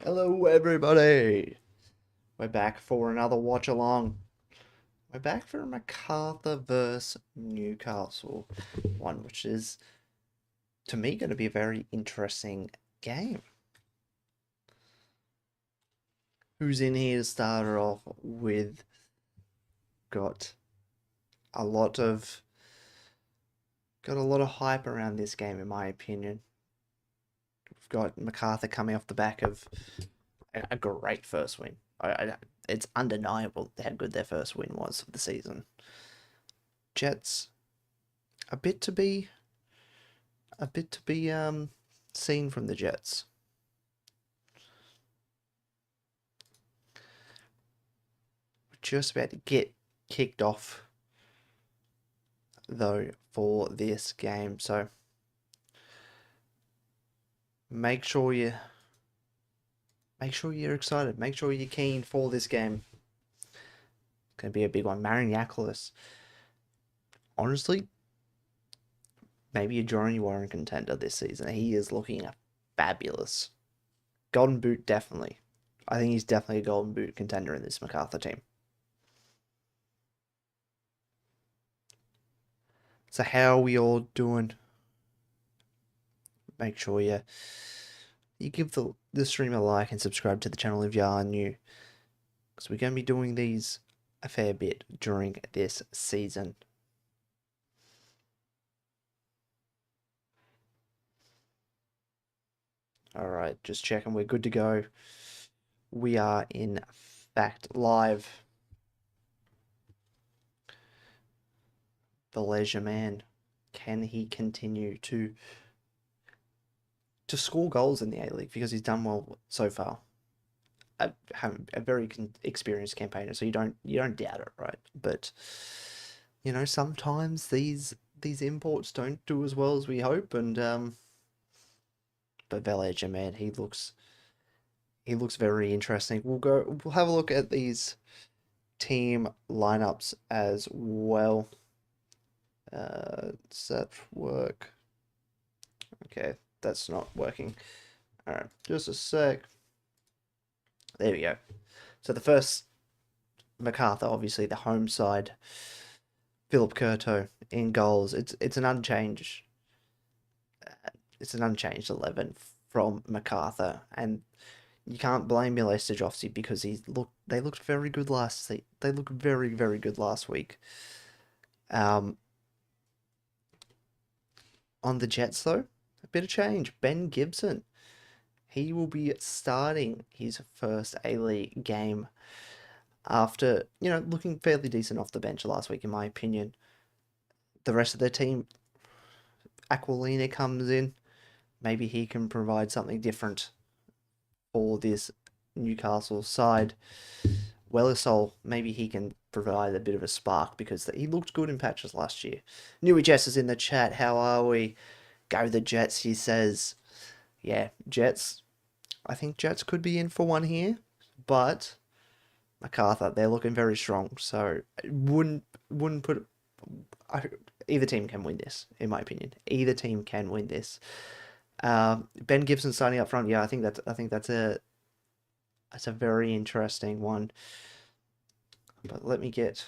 Hello, everybody. We're back for another watch along. We're back for Macarthur versus Newcastle, one which is, to me, going to be a very interesting game. Who's in here to start it off with? Got a lot of hype around this game, in my opinion. We've got Macarthur coming off the back of a great first win. It's undeniable how good their first win was for the season. Jets, a bit to be seen from the Jets. We're just about to get kicked off though for this game, so make sure you're excited. Make sure you're keen for this game. It's gonna be a big one. Macarthur, honestly, maybe a Johnny Warren contender this season. He is looking fabulous. Golden Boot, definitely. I think he's definitely a Golden Boot contender in this Macarthur team. So how are we all doing? Make sure you give the stream a like and subscribe to the channel if you are new, because we're going to be doing these a fair bit during this season. Alright, just checking we're good to go. We are in fact live. The Leisure Man, can he continue to score goals in the A-League, because he's done well so far? A very experienced campaigner, so you don't doubt it, right? But sometimes these imports don't do as well as we hope, and but Valeja, man, he looks very interesting. We'll have a look at these team lineups as well. Does that work? Okay, that's not working. All right, just a sec. There we go. So the first, Macarthur, obviously the home side. Philip Curto in goals. It's an unchanged. It's an unchanged 11 from Macarthur, and you can't blame Milej because they looked very good they looked very good last week. On the Jets though, a bit of change. Ben Gibson, he will be starting his first A-League game after, looking fairly decent off the bench last week, in my opinion. The rest of the team, Aquilina comes in. Maybe he can provide something different for this Newcastle side. Wellersol, maybe he can provide a bit of a spark, because he looked good in patches last year. Newy Jess is in the chat. How are we? Go the Jets, he says. Yeah, Jets. I think Jets could be in for one here, but Macarthur, they're looking very strong. So wouldn't put. Either team can win this, in my opinion. Either team can win this. Ben Gibson starting up front. Yeah, I think that's a very interesting one. But let me get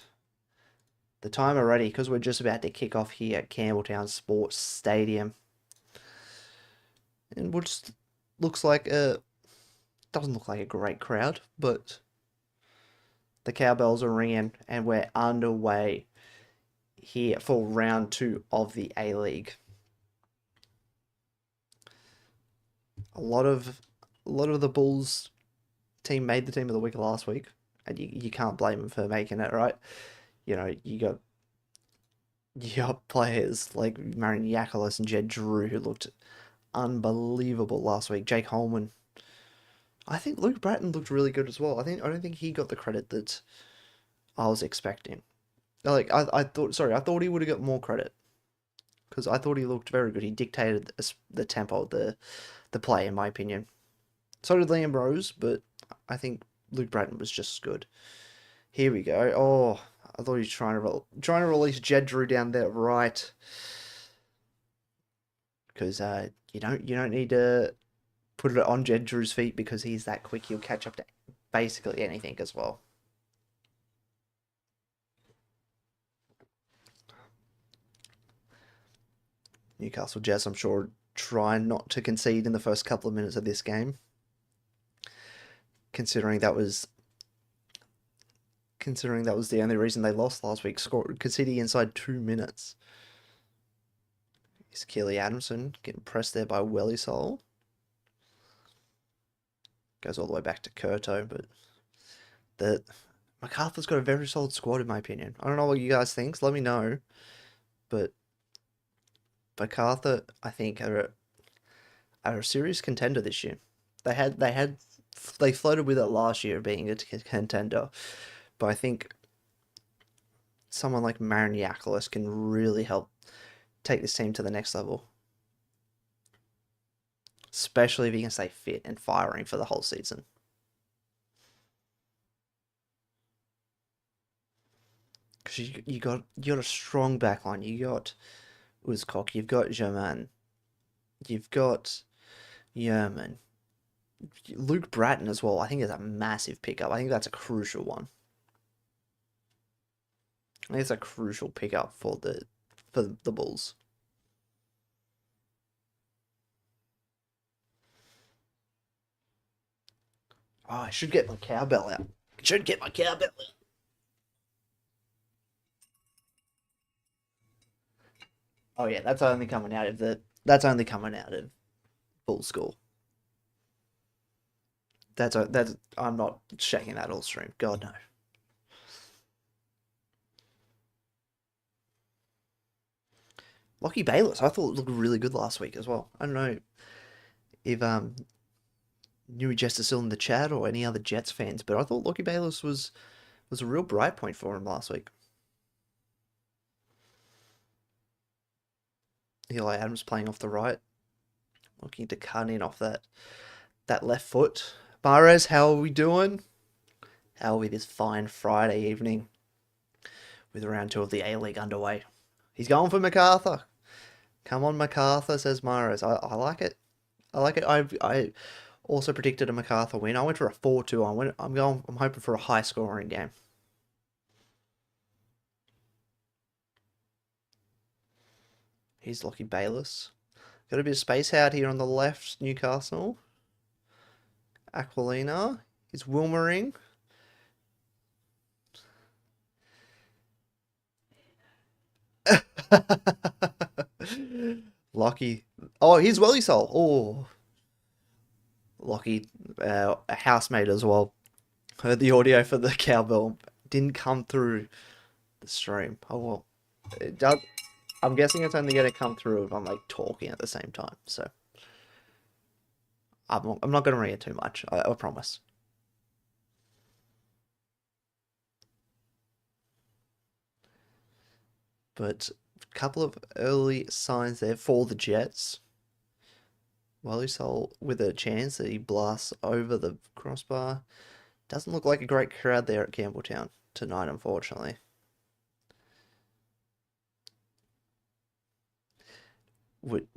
the timer ready, because we're just about to kick off here at Campbelltown Sports Stadium. And which looks like doesn't look like a great crowd, but the cowbells are ringing and we're underway here for round 2 of the A-League. A lot of the Bulls team made the team of the week last week, and you can't blame them for making it, right? You got players like Marian Yakulis and Jed Drew, who looked unbelievable last week. Jake Holman. I think Luke Bratton looked really good as well. I don't think he got the credit that I was expecting. Like I thought he would have got more credit, because I thought he looked very good. He dictated the tempo of the play, in my opinion. So did Liam Rose, but I think Luke Bratton was just as good. Here we go. Oh, I thought he was trying to release Jed Drew down there, right? Because you don't need to put it on Jed Drew's feet because he's that quick. He'll catch up to basically anything as well. Newcastle Jets, I'm sure, try not to concede in the first couple of minutes of this game, considering that was the only reason they lost last week, conceding inside 2 minutes. Is Keely Adamson getting pressed there by Wellisol? Goes all the way back to Curto, but Macarthur's got a very solid squad in my opinion. I don't know what you guys think, so let me know. But Macarthur, I think, are a serious contender this year. They floated with it last year being a contender, but I think someone like Mariniakolis can really help take this team to the next level. Especially if he can stay fit and firing for the whole season. Because you got a strong backline. You got Uzkok, you've got Germain, you've got Yerman, Luke Bratton as well. I think is a massive pickup. I think that's a crucial one. I think it's a crucial pickup for the Bulls. Oh, I should get my cowbell out. Oh yeah, that's only coming out of Bull School. I'm not shaking that all stream. God no. Lockie Bayless, I thought it looked really good last week as well. I don't know if Newey Jester still in the chat or any other Jets fans, but I thought Lockie Bayless was a real bright point for him last week. Eli Adams playing off the right, looking to cut in off that left foot. Mahrez, how are we doing? How are we this fine Friday evening with round 2 of the A-League underway? He's going for Macarthur. Come on, Macarthur, says Mahrez. I like it. I like it. I also predicted a Macarthur win. I went for a 4-2. I'm hoping for a high scoring game. Here's Lockie Bayless. Got a bit of space out here on the left, Newcastle. Aquilina. He's Wilmering. Lockie. Oh, here's Wellisol. Oh. Lockie, a housemate as well. Heard the audio for the cowbell. Didn't come through the stream. Oh well. It does. I'm guessing it's only going to come through if I'm like talking at the same time. So I'm not going to ring it too much. I promise. But a couple of early signs there for the Jets. Wellisol with a chance that he blasts over the crossbar. Doesn't look like a great crowd there at Campbelltown tonight, unfortunately.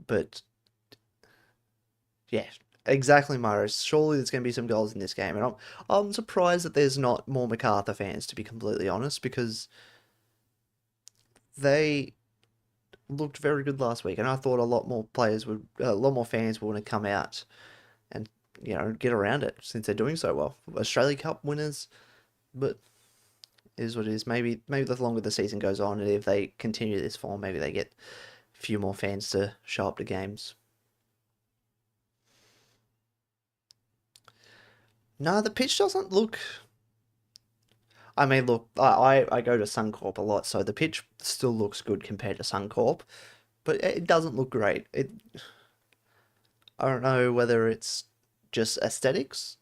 But yeah, exactly, Maris. Surely there's going to be some goals in this game, and I'm surprised that there's not more Macarthur fans, to be completely honest, because they looked very good last week, and I thought a lot more fans would want to come out and get around it since they're doing so well. Australia Cup winners, but it is what it is. Maybe the longer the season goes on, and if they continue this form, maybe they get a few more fans to show up to games. No, the pitch doesn't look. I mean, look, I go to Suncorp a lot, so the pitch still looks good compared to Suncorp, but it doesn't look great. I don't know whether it's just aesthetics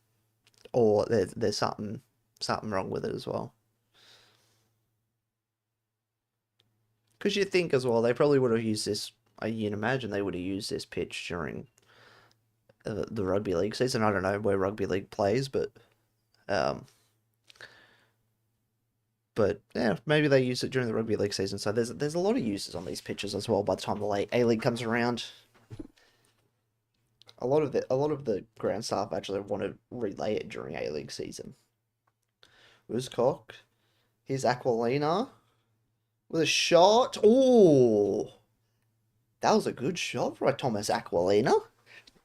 or there's something wrong with it as well. Because you think as well, they probably would have used this. You'd imagine they would have used this pitch during the rugby league season. I don't know where rugby league plays, but yeah, maybe they use it during the rugby league season. So there's a lot of uses on these pitches as well by the time the A-League comes around. A lot of the ground staff actually want to relay it during A-League season. Uzcock. Here's Aquilina with a shot. Oh, that was a good shot by Thomas Aquilina.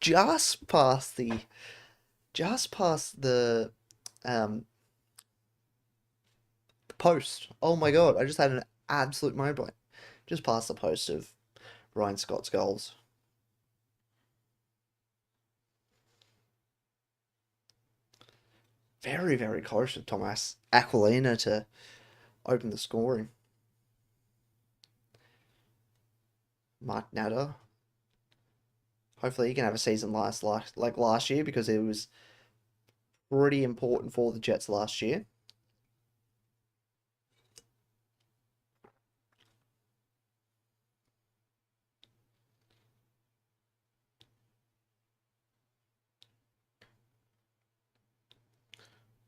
Just past the, just past um the post. Oh my god! I just had an absolute mind blank. Just past the post of Ryan Scott's goals. Very, very close to Thomas Aquilina to open the scoring. Mark Natter. Hopefully he can have a season like last year because it was pretty important for the Jets last year.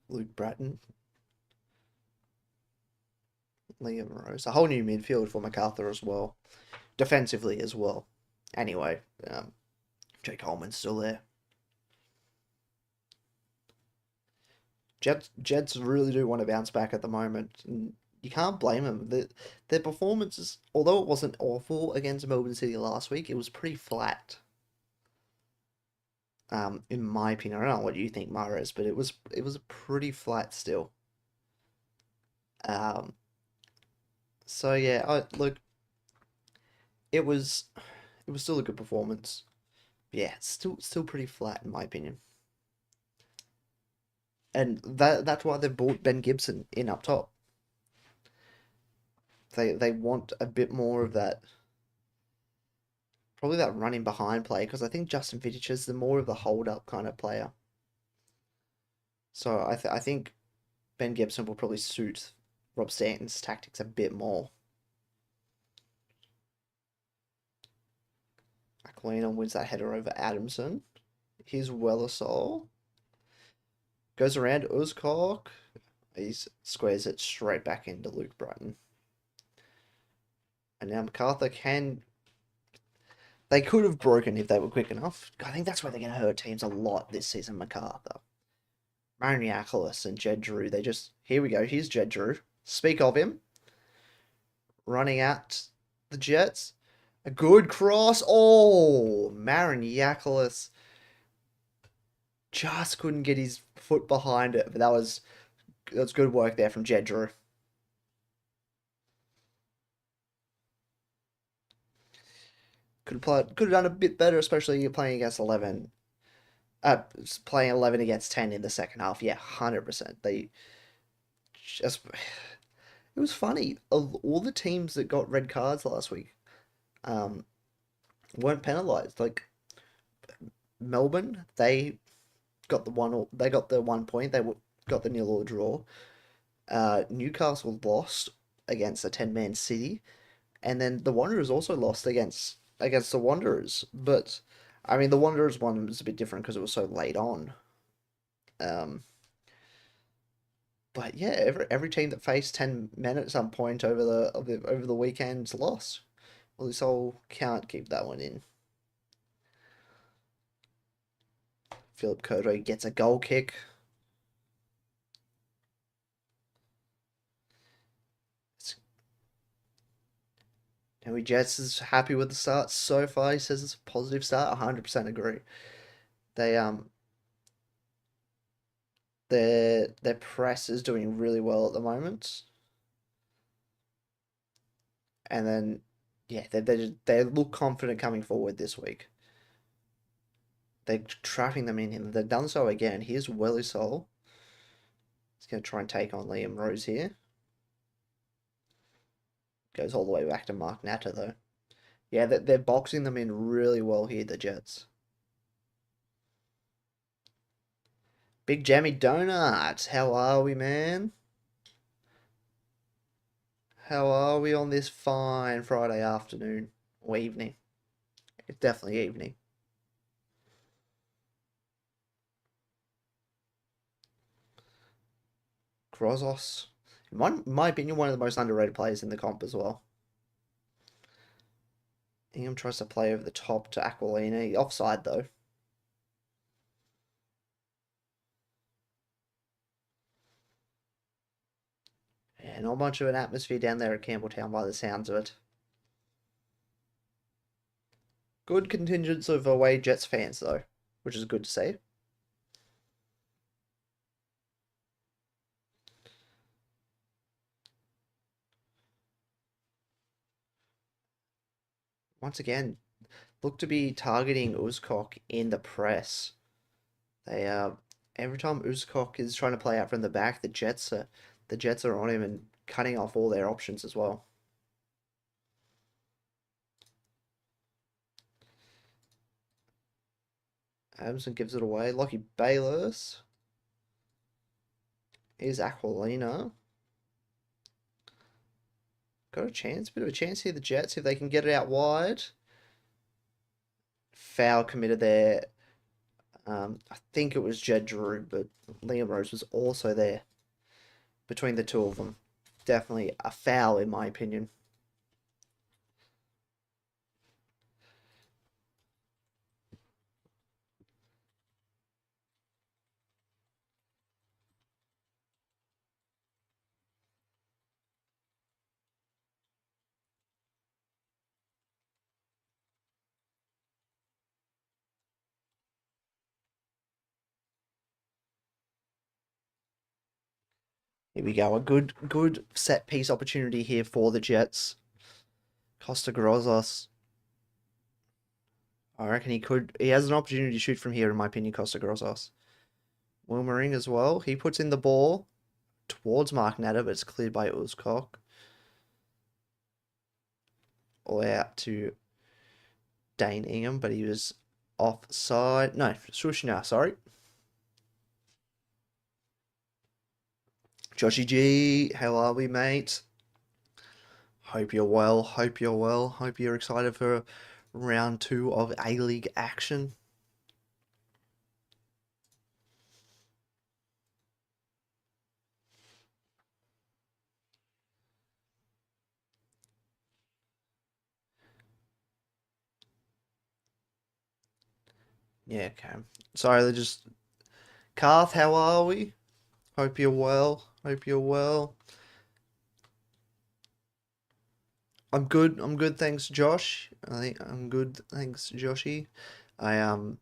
Luke Bratton, Liam Rose. A whole new midfield for Macarthur as well. Defensively as well. Anyway, Jake Coleman's still there. Jets really do want to bounce back at the moment. And you can't blame them. Their performances, although it wasn't awful against Melbourne City last week, it was pretty flat. In my opinion, I don't know what you think, Mares, but it was pretty flat still. Um, so yeah, look, it was still a good performance. Yeah, it's still pretty flat in my opinion. And that's why they've brought Ben Gibson in up top. They want a bit more of that, probably that running behind play, because I think Justin Vidic is the more of the hold up kind of player. So I think Ben Gibson will probably suit Rob Stanton's tactics a bit more. Aquilina wins that header over Adamson. Here's Wellersol. Goes around Uzcock. He squares it straight back into Luke Bratton. And now Macarthur can... They could have broken if they were quick enough. I think that's where they're going to hurt teams a lot this season, Macarthur. Mariniakolis and Jed Drew, they just... Here we go, here's Jed Drew. Speak of him. Running at the Jets. A good cross. Oh, Mariniakolis just couldn't get his foot behind it, but that's good work there from Jed Drew. Could have done a bit better, especially you're playing against 11. Playing 11 against 10 in the second half. Yeah, 100%. They just... It was funny. All the teams that got red cards last week weren't penalised. Like, Melbourne, they got the 1 point. They got the 0-0 draw. Newcastle lost against a 10-man City. And then the Wanderers also lost against the Wanderers. But, I mean, the Wanderers one was a bit different because it was so late on. But yeah, every team that faced 10 men at some point over the weekend's lost. Well, this all can't keep that one in. Philip Kodo gets a goal kick. Henry Jets is happy with the start so far. He says it's a positive start. 100% agree. They their press is doing really well at the moment. And then yeah, they look confident coming forward this week. They're trapping them in him. They've done so again. Here's Wellersol. He's going to try and take on Liam Rose here. Goes all the way back to Mark Natter, though. Yeah, they're boxing them in really well here, the Jets. Big Jammy Donut. How are we, man? How are we on this fine Friday afternoon or evening? It's definitely evening. Grozos. In my opinion, one of the most underrated players in the comp as well. Ingham tries to play over the top to Aquilini. Offside, though. Yeah, not much of an atmosphere down there at Campbelltown by the sounds of it. Good contingents of away Jets fans, though, which is good to see. Once again, look to be targeting Uzcock in the press. They every time Uzcock is trying to play out from the back, the Jets are on him and cutting off all their options as well. Adamson gives it away. Lockie Bayless. Here's Aquilina. Got a chance, bit of a chance here, the Jets, if they can get it out wide. Foul committed there. I think it was Jed Drew, but Liam Rose was also there between the two of them. Definitely a foul, in my opinion. Here we go. A good set piece opportunity here for the Jets. Costa Grozos. I reckon he has an opportunity to shoot from here, in my opinion, Costa Grozos. Wilmering as well. He puts in the ball towards Mark Natter, but it's cleared by Uzcock. All the way out to Dane Ingham, but he was offside. No, Shushna, sorry. Joshy G, how are we, mate? Hope you're well. Hope you're well. Hope you're excited for round 2 of A-League action. Yeah, okay. Sorry, they're just... Karth, how are we? Hope you're well. Hope you're well. I'm good. I'm good, thanks, Josh. I think I'm good, thanks, Joshy. I'm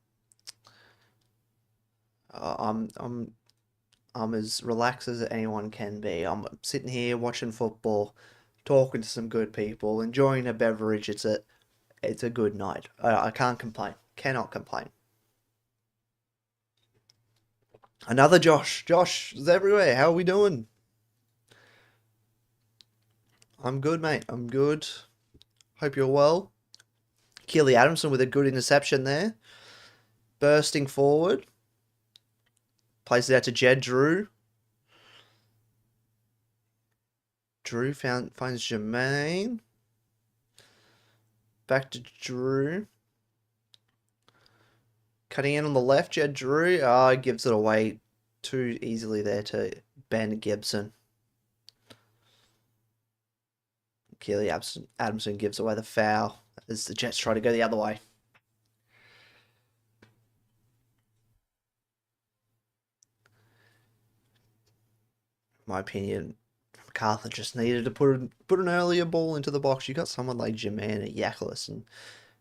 I'm as relaxed as anyone can be. I'm sitting here watching football, talking to some good people, enjoying a beverage. It's a good night. I can't complain. Cannot complain. Another Josh. Josh is everywhere. How are we doing? I'm good, mate. I'm good. Hope you're well. Keely Adamson with a good interception there. Bursting forward. Plays it out to Jed Drew. Drew finds Jermaine. Back to Drew. Cutting in on the left, Jed Drew. Gives it away too easily there to Ben Gibson. Keely Adamson gives away the foul as the Jets try to go the other way. In my opinion, Macarthur just needed to put an earlier ball into the box. You got someone like Jermaine at Yakulis in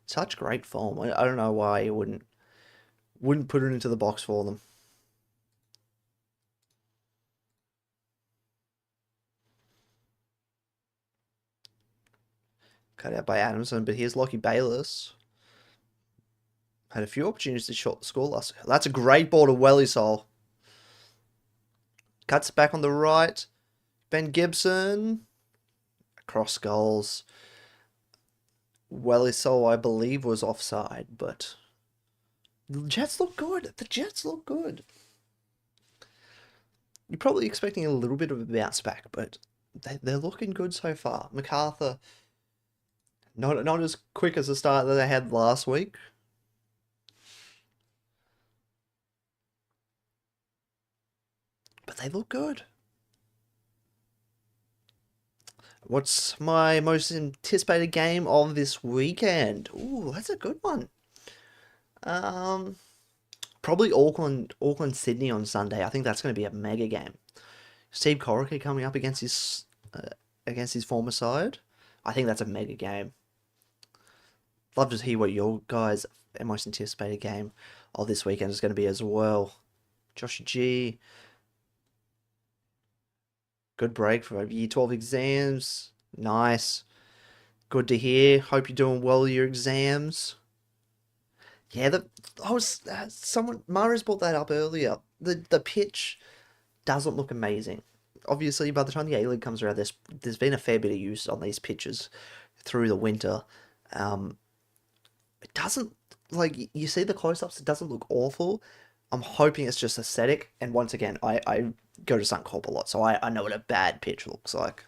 such great form. I don't know why he wouldn't put it into the box for them. Cut out by Adamson, but here's Lockie Bayless. Had a few opportunities to short the score last. That's a great ball to Wellisol. Cuts back on the right. Ben Gibson. Cross goals. Wellisol, I believe, was offside, but the Jets look good. The Jets look good. You're probably expecting a little bit of a bounce back, but they're looking good so far. Macarthur, not as quick as the start that they had last week. But they look good. What's my most anticipated game of this weekend? Ooh, that's a good one. Probably Auckland Sydney on Sunday. I think that's going to be a mega game. Steve Corica coming up against his against his former side. I think that's a mega game. Love to hear what your guys' most anticipated game of this weekend is going to be as well. Josh G, good break for Year 12 exams. Nice. Good to hear. Hope you're doing well with your exams. Yeah, someone Mara's brought that up earlier. The pitch doesn't look amazing. Obviously, by the time the A-League comes around, there's been a fair bit of use on these pitches through the winter. It doesn't, like, you see the close-ups, it doesn't look awful. I'm hoping it's just aesthetic. And once again, I go to Suncorp a lot, so I know what a bad pitch looks like.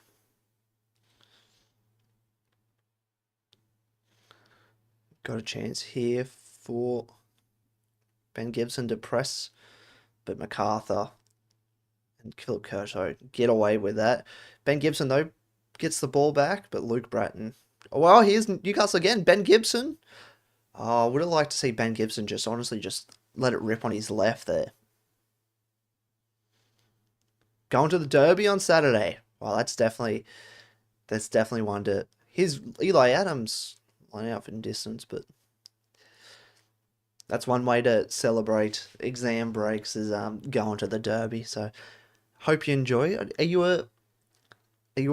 Got a chance here for Ben Gibson to press, but Macarthur and Philip Curto get away with that. Ben Gibson, though, gets the ball back, but Luke Bratton. Oh, well, here's Newcastle again. Ben Gibson. Oh, I would have liked to see Ben Gibson honestly just let it rip on his left there. Going to the Derby on Saturday. Well, that's definitely one to... Here's Eli Adams lining up in distance, but that's one way to celebrate exam breaks is going to the Derby. So hope you enjoy. Are you a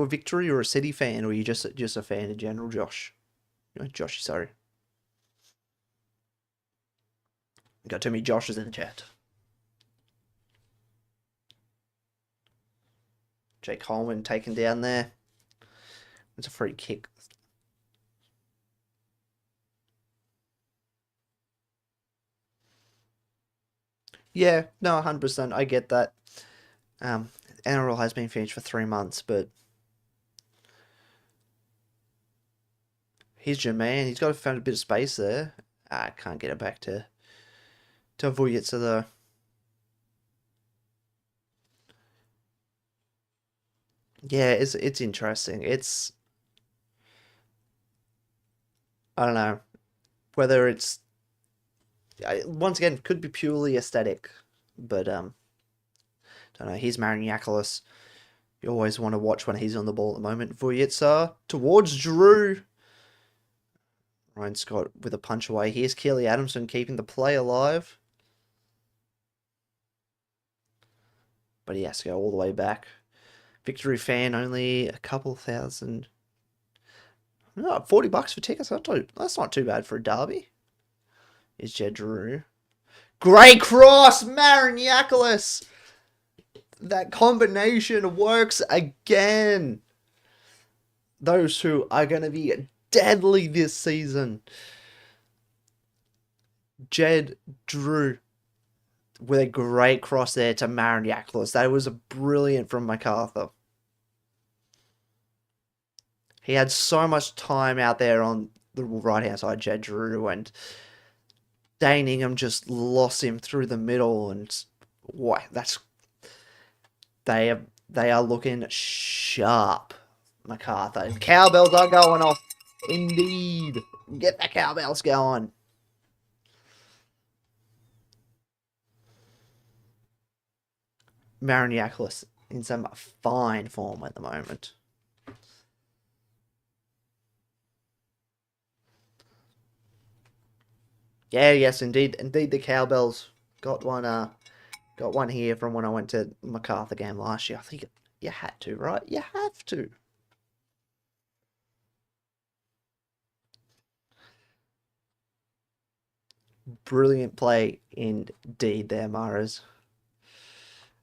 Victory or a City fan, or are you just a fan in general, Josh? Josh, sorry. Got too many Joshes in the chat. Jake Coleman taken down there. It's a free kick. Yeah, no, 100%. I get that. NRL has been finished for 3 months, but here's Jermaine. He's got to find a bit of space there. I can't get it back to Vujitsa though. Yeah, it's interesting. I don't know whether it's once again could be purely aesthetic, but don't know. Here's Mariniakolis. You always want to watch when he's on the ball at the moment. Vujitsa towards Drew. Ryan Scott with a punch away. Here's Keely Adamson keeping the play alive. But he has to go all the way back. Victory fan only a couple thousand. No, $40 for tickets. That's not too bad for a derby. Is Jed Drew. Great cross, Mariniakolis. That combination works again. Those who are going to be deadly this season. Jed Drew with a great cross there to Mariniakolis. That was brilliant from Macarthur. He had so much time out there on the right-hand side, Jed Drew, and Dane Ingham just lost him through the middle, and wow, they are looking sharp, Macarthur. And cowbells are going off, indeed. Get the cowbells going. Mariniakolis in some fine form at the moment. Yeah, yes, indeed, the cowbells got one here from when I went to Macarthur game last year. I think you had to, right? You have to. Brilliant play indeed there, Maras.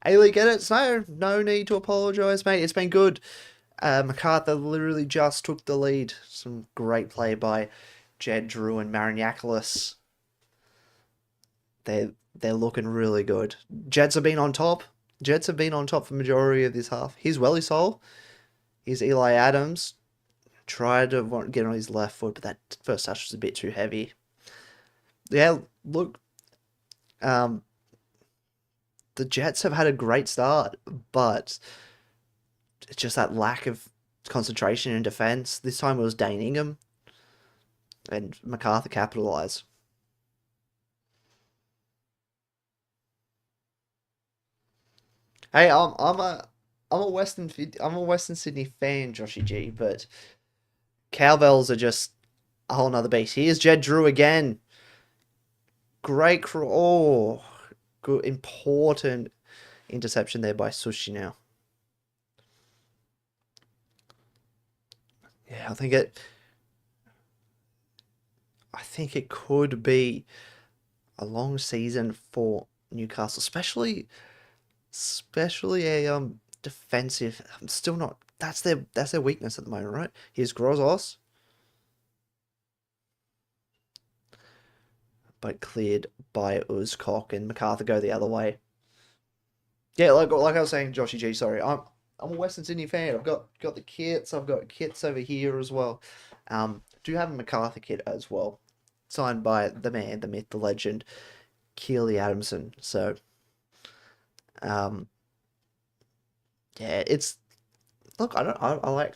Ailey, get it? No need to apologise, mate. It's been good. Macarthur literally just took the lead. Some great play by Jed Drew and Mariniakolis. They're looking really good. Jets have been on top. Jets have been on top for the majority of this half. Here's Welly Sol. Here's Eli Adams. Tried to get on his left foot, but that first touch was a bit too heavy. Yeah, look. The Jets have had a great start, but it's just that lack of concentration in defence. This time it was Dane Ingham, and Macarthur capitalised. Hey, I'm I'm a Western Sydney fan, Joshy G, but Cowbells are just a whole nother beast. Here's Jed Drew again. Oh, good, important interception there by Sushi now. Yeah, I think it could be a long season for Newcastle, especially a defensive. I'm still not. That's their weakness at the moment, right? Here's Grozos, but cleared by Uzcock, and Macarthur go the other way. Yeah, like I was saying, Joshy G. Sorry, I'm a Western Sydney fan. I've got the kits. I've got kits over here as well. Do have a Macarthur kit as well, signed by the man, the myth, the legend, Keely Adamson. So, um, yeah, it's look. I don't. I like.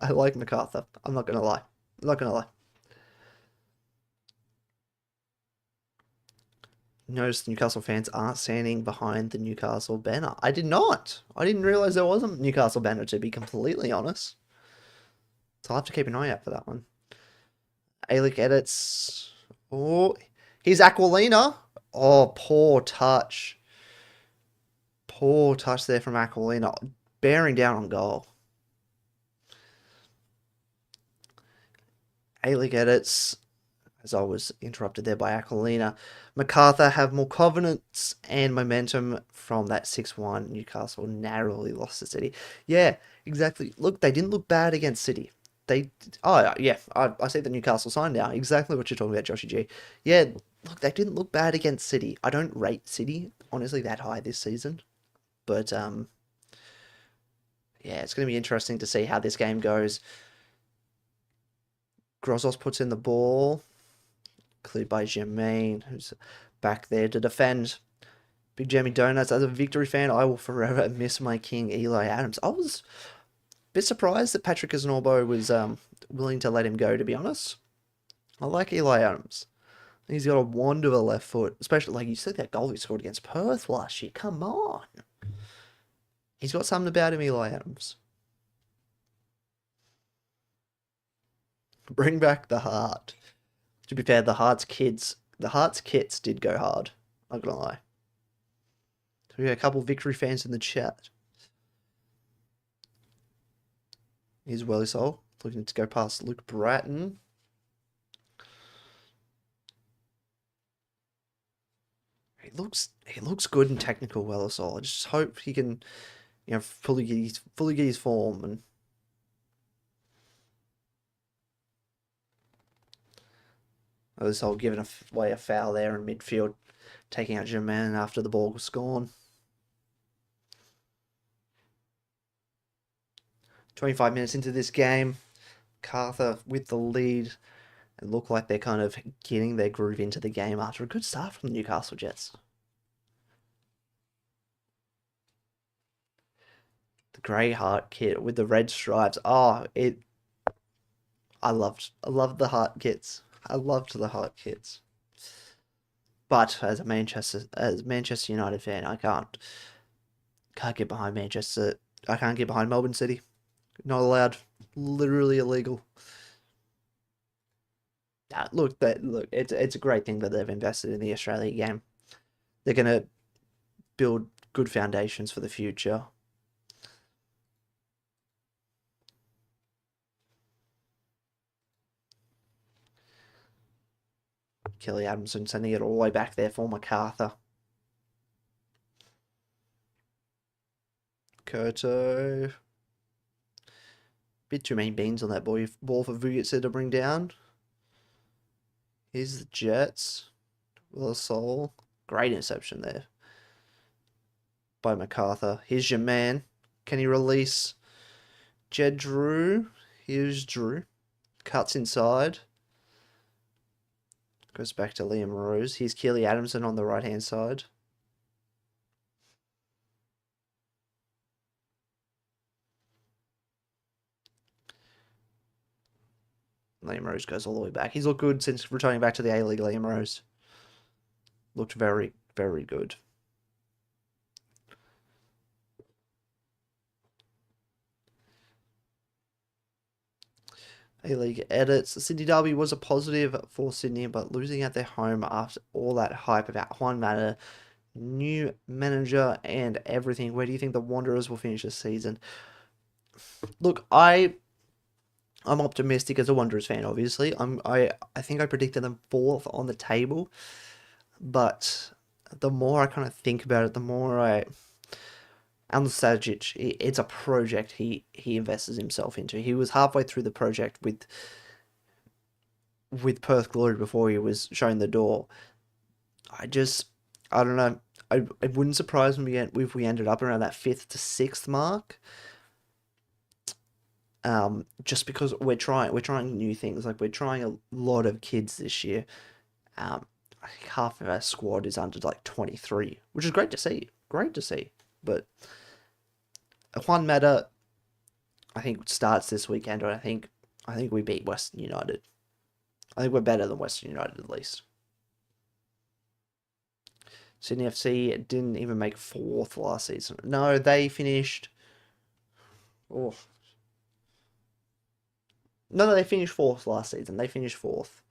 I like Macarthur. I'm not gonna lie. I'm not gonna lie. Notice Newcastle fans aren't standing behind the Newcastle banner. I did not. I didn't realize there was a Newcastle banner, to be completely honest. So I'll have to keep an eye out for that one. Alic edits. Oh, here's Aquilina. Oh, poor touch. Poor touch there from Aquilina. Bearing down on goal. Alic edits. As I was interrupted there by Aquilina. Macarthur have more confidence and momentum from that 6-1. Newcastle narrowly lost to City. Yeah, exactly. Look, they didn't look bad against City. Yeah, I see the Newcastle sign now. Exactly what you're talking about, Joshy G. Yeah, look, they didn't look bad against City. I don't rate City, honestly, that high this season. But, yeah, it's going to be interesting to see how this game goes. Grozos puts in the ball. Cleared by Jermaine, who's back there to defend. Big Jamie Donuts, as a Victory fan, I will forever miss my king, Eli Adams. I was a bit surprised that Patrick Isnorbo was willing to let him go, to be honest. I like Eli Adams. He's got a wand of a left foot, especially, like, you see that goal he scored against Perth last year. Come on. He's got something about him, Eli Adams. Bring back the heart. To be fair, the Hearts kits did go hard. Not gonna lie. So we got a couple Victory fans in the chat. Here's Wellisol looking to go past Luke Bratton. He looks good and technical, Wellisol. I just hope he can, fully get his form and. Wellisol giving away a foul there in midfield, taking out Germain after the ball was gone. 25 minutes into this game, Macarthur with the lead. It look like they're kind of getting their groove into the game after a good start from the Newcastle Jets. The grey heart kit with the red stripes. Oh, I loved the heart kits. I loved the heart kits. But as a Manchester United fan, I can't get behind Manchester. I can't get behind Melbourne City. Not allowed. Literally illegal. Look, it's a great thing that they've invested in the Australia game. They're gonna build good foundations for the future. Kelly Adamson sending it all the way back there for Macarthur. Kurto. Bit too many beans on that ball for Vujitsa to bring down. Here's the Jets. Willisol. Great interception there by Macarthur. Here's your man. Can he release Jed Drew? Here's Drew. Cuts inside. Goes back to Liam Rose. Here's Keely Adamson on the right-hand side. Liam Rose goes all the way back. He's looked good since returning back to the A-League, Liam Rose. Looked very, very good. A-League edits. The Sydney Derby was a positive for Sydney, but losing at their home after all that hype about Juan Mata, new manager and everything. Where do you think the Wanderers will finish this season? Look, I'm optimistic as a Wanderers fan, obviously. I think I predicted them fourth on the table, but the more I kind of think about it, the more I Alen Sajic, it's a project he invests himself into. He was halfway through the project with Perth Glory before he was shown the door. I just, I don't know. It wouldn't surprise me if we ended up around that fifth to sixth mark. Just because we're trying new things. Like we're trying a lot of kids this year. I think half of our squad is under like 23, which is great to see. Great to see. But Juan Mata, I think starts this weekend, and I think we beat Western United. I think we're better than Western United at least. Sydney FC didn't even make fourth last season. No, they finished. Oh. No, they finished fourth last season. They finished fourth.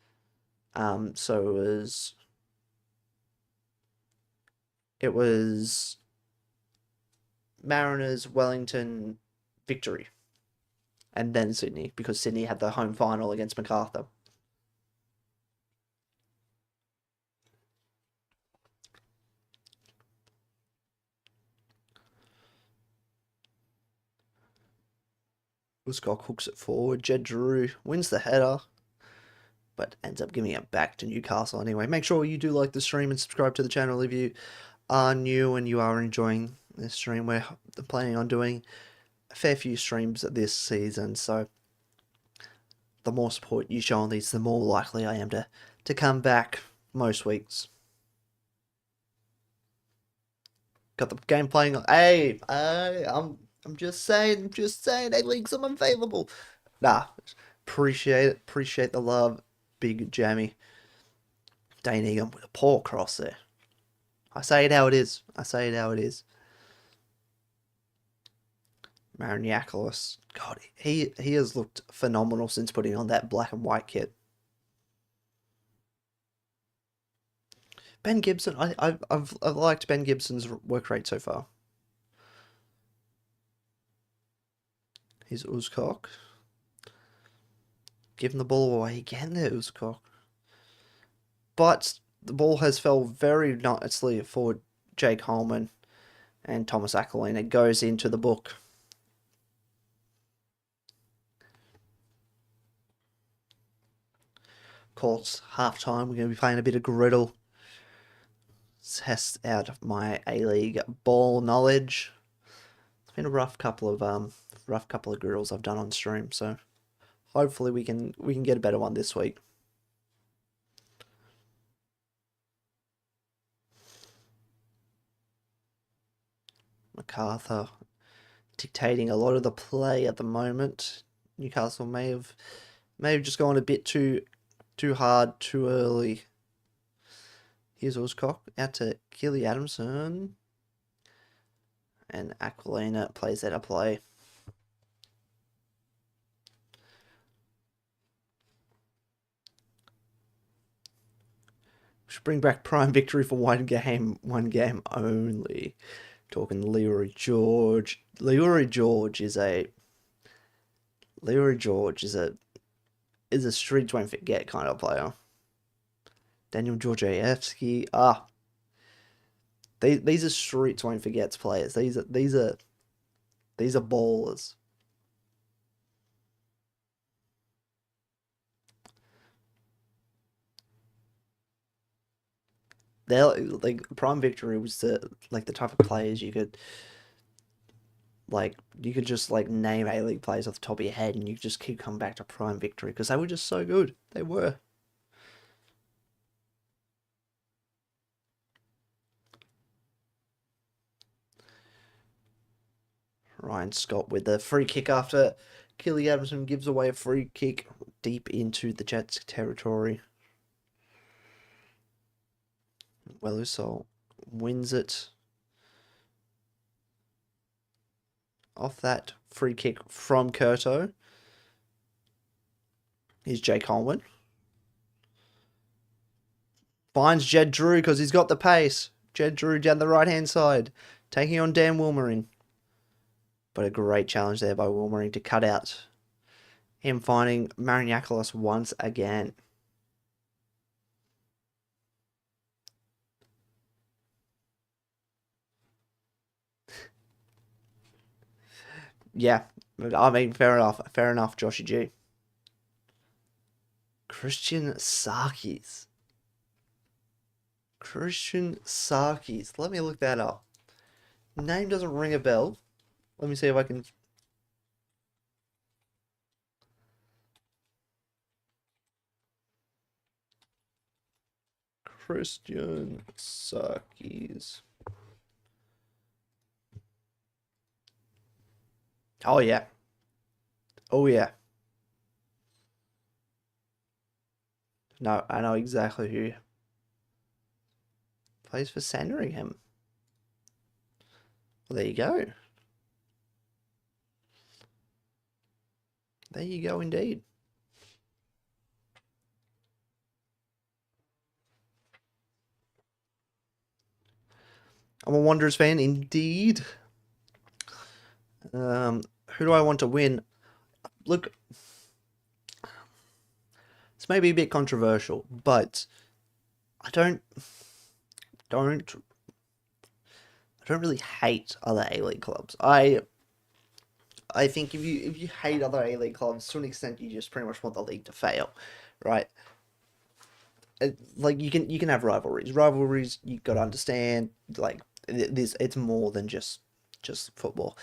So it was Mariners, Wellington, Victory, and then Sydney, because Sydney had the home final against Macarthur. Scott hooks it forward. Jed Drew wins the header, but ends up giving it back to Newcastle anyway. Make sure you do like the stream and subscribe to the channel if you are new and you are enjoying this stream. We're planning on doing a fair few streams this season, so the more support you show on these, the more likely I am to come back most weeks. Got the game playing. Hey, I'm just saying, A-Leagues, I'm available. Nah, appreciate it. Appreciate the love. Big Jamie. Dane Egan with a poor cross there. I say it how it is. Mariniakolis. God, he has looked phenomenal since putting on that black and white kit. Ben Gibson. I've liked Ben Gibson's work rate so far. Here's Uzcock. Giving the ball away again there, Uzcock. But the ball has fell very nicely for Jake Holman and Thomas Aquilina. It goes into the book. Of course, half time we're going to be playing a bit of griddle. Test out my A-League ball knowledge. It's been a rough couple of griddles I've done on stream, so hopefully we can get a better one this week. Macarthur dictating a lot of the play at the moment. Newcastle may have just gone a bit too hard too early. Here's Uzcock out to Keely Adamson, and Aquilina plays out of play. We should bring back Prime Victory for one game only. Talking Leroy George. Leroy George is a streets won't forget kind of player. Daniel Georgievsky. These are streets won't forget players. These are ballers. They're like Prime Victory was the type of players you could just name A-League players off the top of your head, and you just keep coming back to Prime Victory because they were just so good. They were. Ryan Scott with the free kick after Keely Adamson gives away a free kick deep into the Jets territory. Wellusol wins it off that free kick from Curto. Here's Jake Coleman. Finds Jed Drew because he's got the pace. Jed Drew down the right-hand side, taking on Dan Wilmering. But a great challenge there by Wilmering to cut out him finding Mariniakolis once again. Yeah, I mean, fair enough, Joshy G. Christian Sarkis. Let me look that up. Name doesn't ring a bell. Let me see if I can. Christian Sarkis. Oh yeah. Oh yeah. No, I know exactly who plays for Sandringham. Well, there you go. There you go, indeed. I'm a Wanderers fan, indeed. Who do I want to win? Look, this may be a bit controversial, but I don't really hate other A-League clubs. I think if you hate other A-League clubs to an extent, you just pretty much want the league to fail, right? Like you can have rivalries. Rivalries you got to understand. Like this, it's more than just football.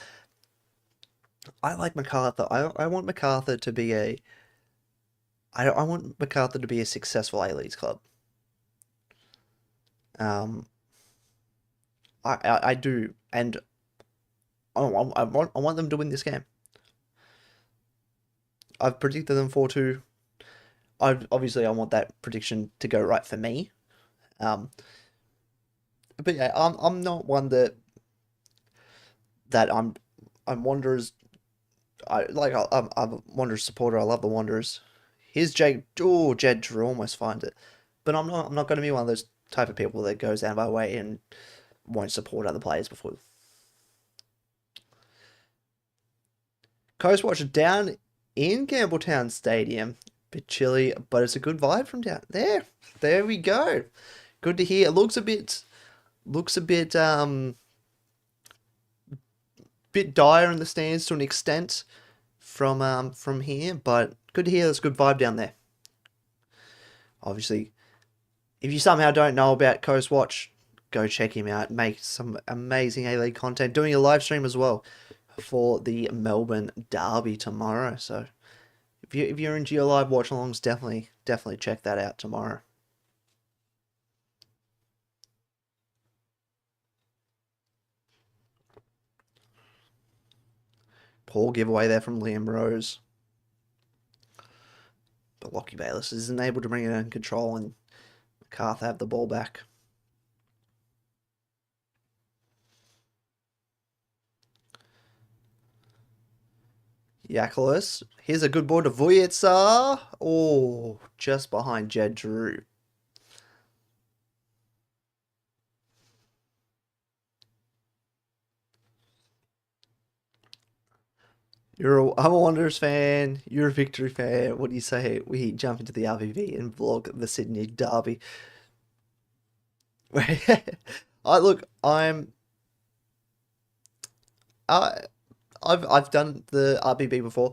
I like Macarthur. I want Macarthur to be I want Macarthur to be a successful A-League club. I do, and I want them to win this game. I've predicted them 4-2. Obviously I want that prediction to go right for me. But yeah, I'm not one that I'm Wanderers. I'm a Wanderers supporter. I love the Wanderers. Here's Jed Drew almost finds it, but I'm not going to be one of those type of people that goes out of my way and won't support other players before. Coastwatch down in Campbelltown Stadium. Bit chilly, but it's a good vibe from down there. There we go. Good to hear. It looks a bit bit dire in the stands to an extent from here, but good to hear there's a good vibe down there. Obviously, if you somehow don't know about Coastwatch, go check him out. Make some amazing A-League content. Doing a live stream as well for the Melbourne Derby tomorrow. So if you're into your live watch alongs, definitely check that out tomorrow. Poor giveaway there from Liam Rose. But Lockie Bayliss isn't able to bring it in control, and Macarthur have the ball back. Yakulis. Here's a good ball to Vujitsa. Oh, just behind Jed Drew. I'm a Wanderers fan. You're a Victory fan. What do you say we jump into the RVV and vlog the Sydney Derby? I've done the RBB before.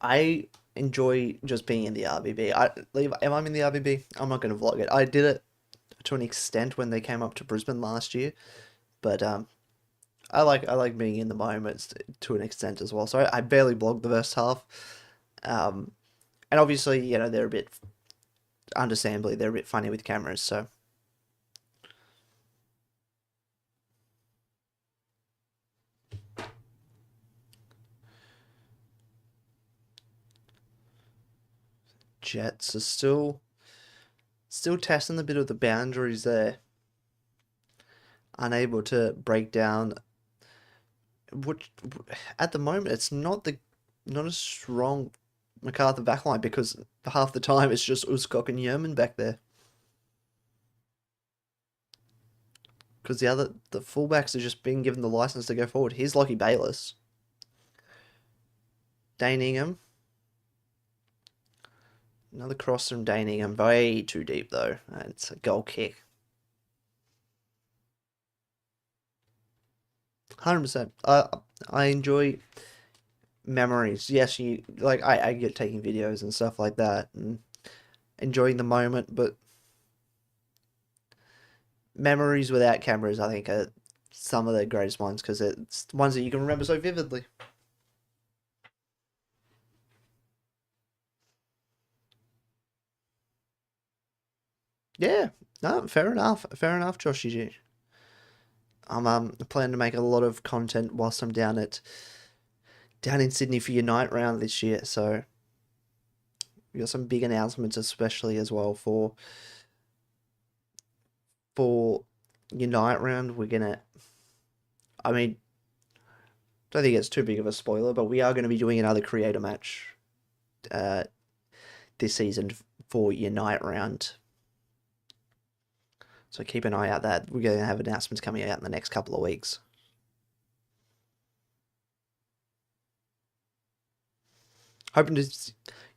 I enjoy just being in the RBB. If I'm in the RBB, I'm not going to vlog it. I did it to an extent when they came up to Brisbane last year, but I like being in the moments to an extent as well. So I barely vlogged the first half, and obviously they're a bit, understandably they're a bit funny with cameras. So Jets are still testing a bit of the boundaries there. Unable to break down. Which at the moment it's not a strong Macarthur backline because half the time it's just Uskok and Yerman back there. Because the fullbacks are just being given the license to go forward. Here's Lockie Bayliss. Dane Ingham. Another cross from Dane Ingham. Way too deep, though. It's a goal kick. 100%. I enjoy memories. Yes, I get taking videos and stuff like that and enjoying the moment, but memories without cameras, I think, are some of the greatest ones because it's ones that you can remember so vividly. Yeah, no, fair enough. Fair enough, Joshy G. I'm planning to make a lot of content whilst I'm down in Sydney for your night round this year. So we got some big announcements, especially as well for your night round. We're gonna, I mean, don't think it's too big of a spoiler, but we are going to be doing another creator match this season for your night round. So keep an eye out that we're going to have announcements coming out in the next couple of weeks. Hoping to,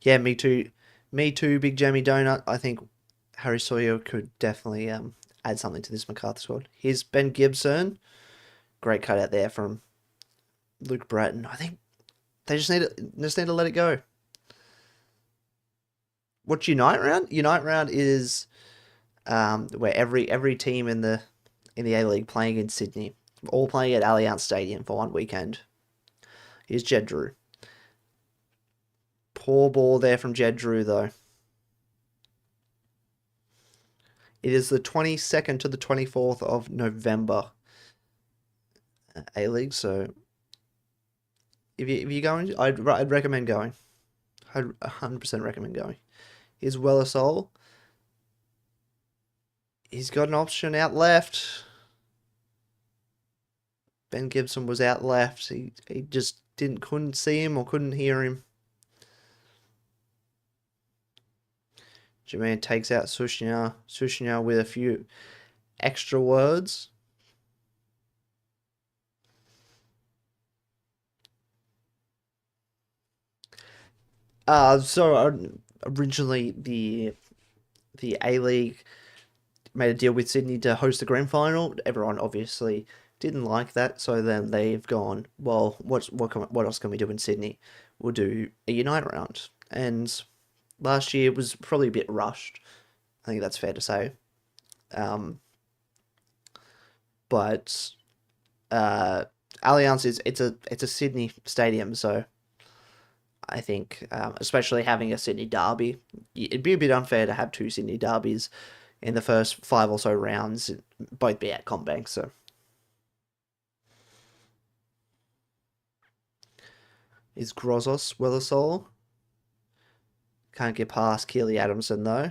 yeah, me too, Big Jamie Donut. I think Harry Sawyer could definitely add something to this Macarthur squad. Here's Ben Gibson, great cut out there from Luke Bratton. I think they just need to let it go. What's Unite Round? Unite Round is where every team in the A League playing in Sydney, all playing at Allianz Stadium for one weekend. Here's Jed Drew. Poor ball there from Jed Drew, though. It is the 22nd to the 24th of November, A-League, so if you're going, I'd recommend going. I'd 100% recommend going. Here's Wellersole. He's got an option out left. Ben Gibson was out left. He just couldn't see him or couldn't hear him. Jermaine takes out Sushnya. Sushnya with a few extra words. So originally the A-League made a deal with Sydney to host the grand final. Everyone obviously didn't like that, so then they've gone, well, what else can we do in Sydney? We'll do a Unite round. And last year was probably a bit rushed. I think that's fair to say. But Allianz it's a Sydney stadium, so I think especially having a Sydney derby, it'd be a bit unfair to have two Sydney derbies in the first 5 or so rounds, both be at CommBank. So is Grozos Wellersole. Can't get past Keely Adamson though.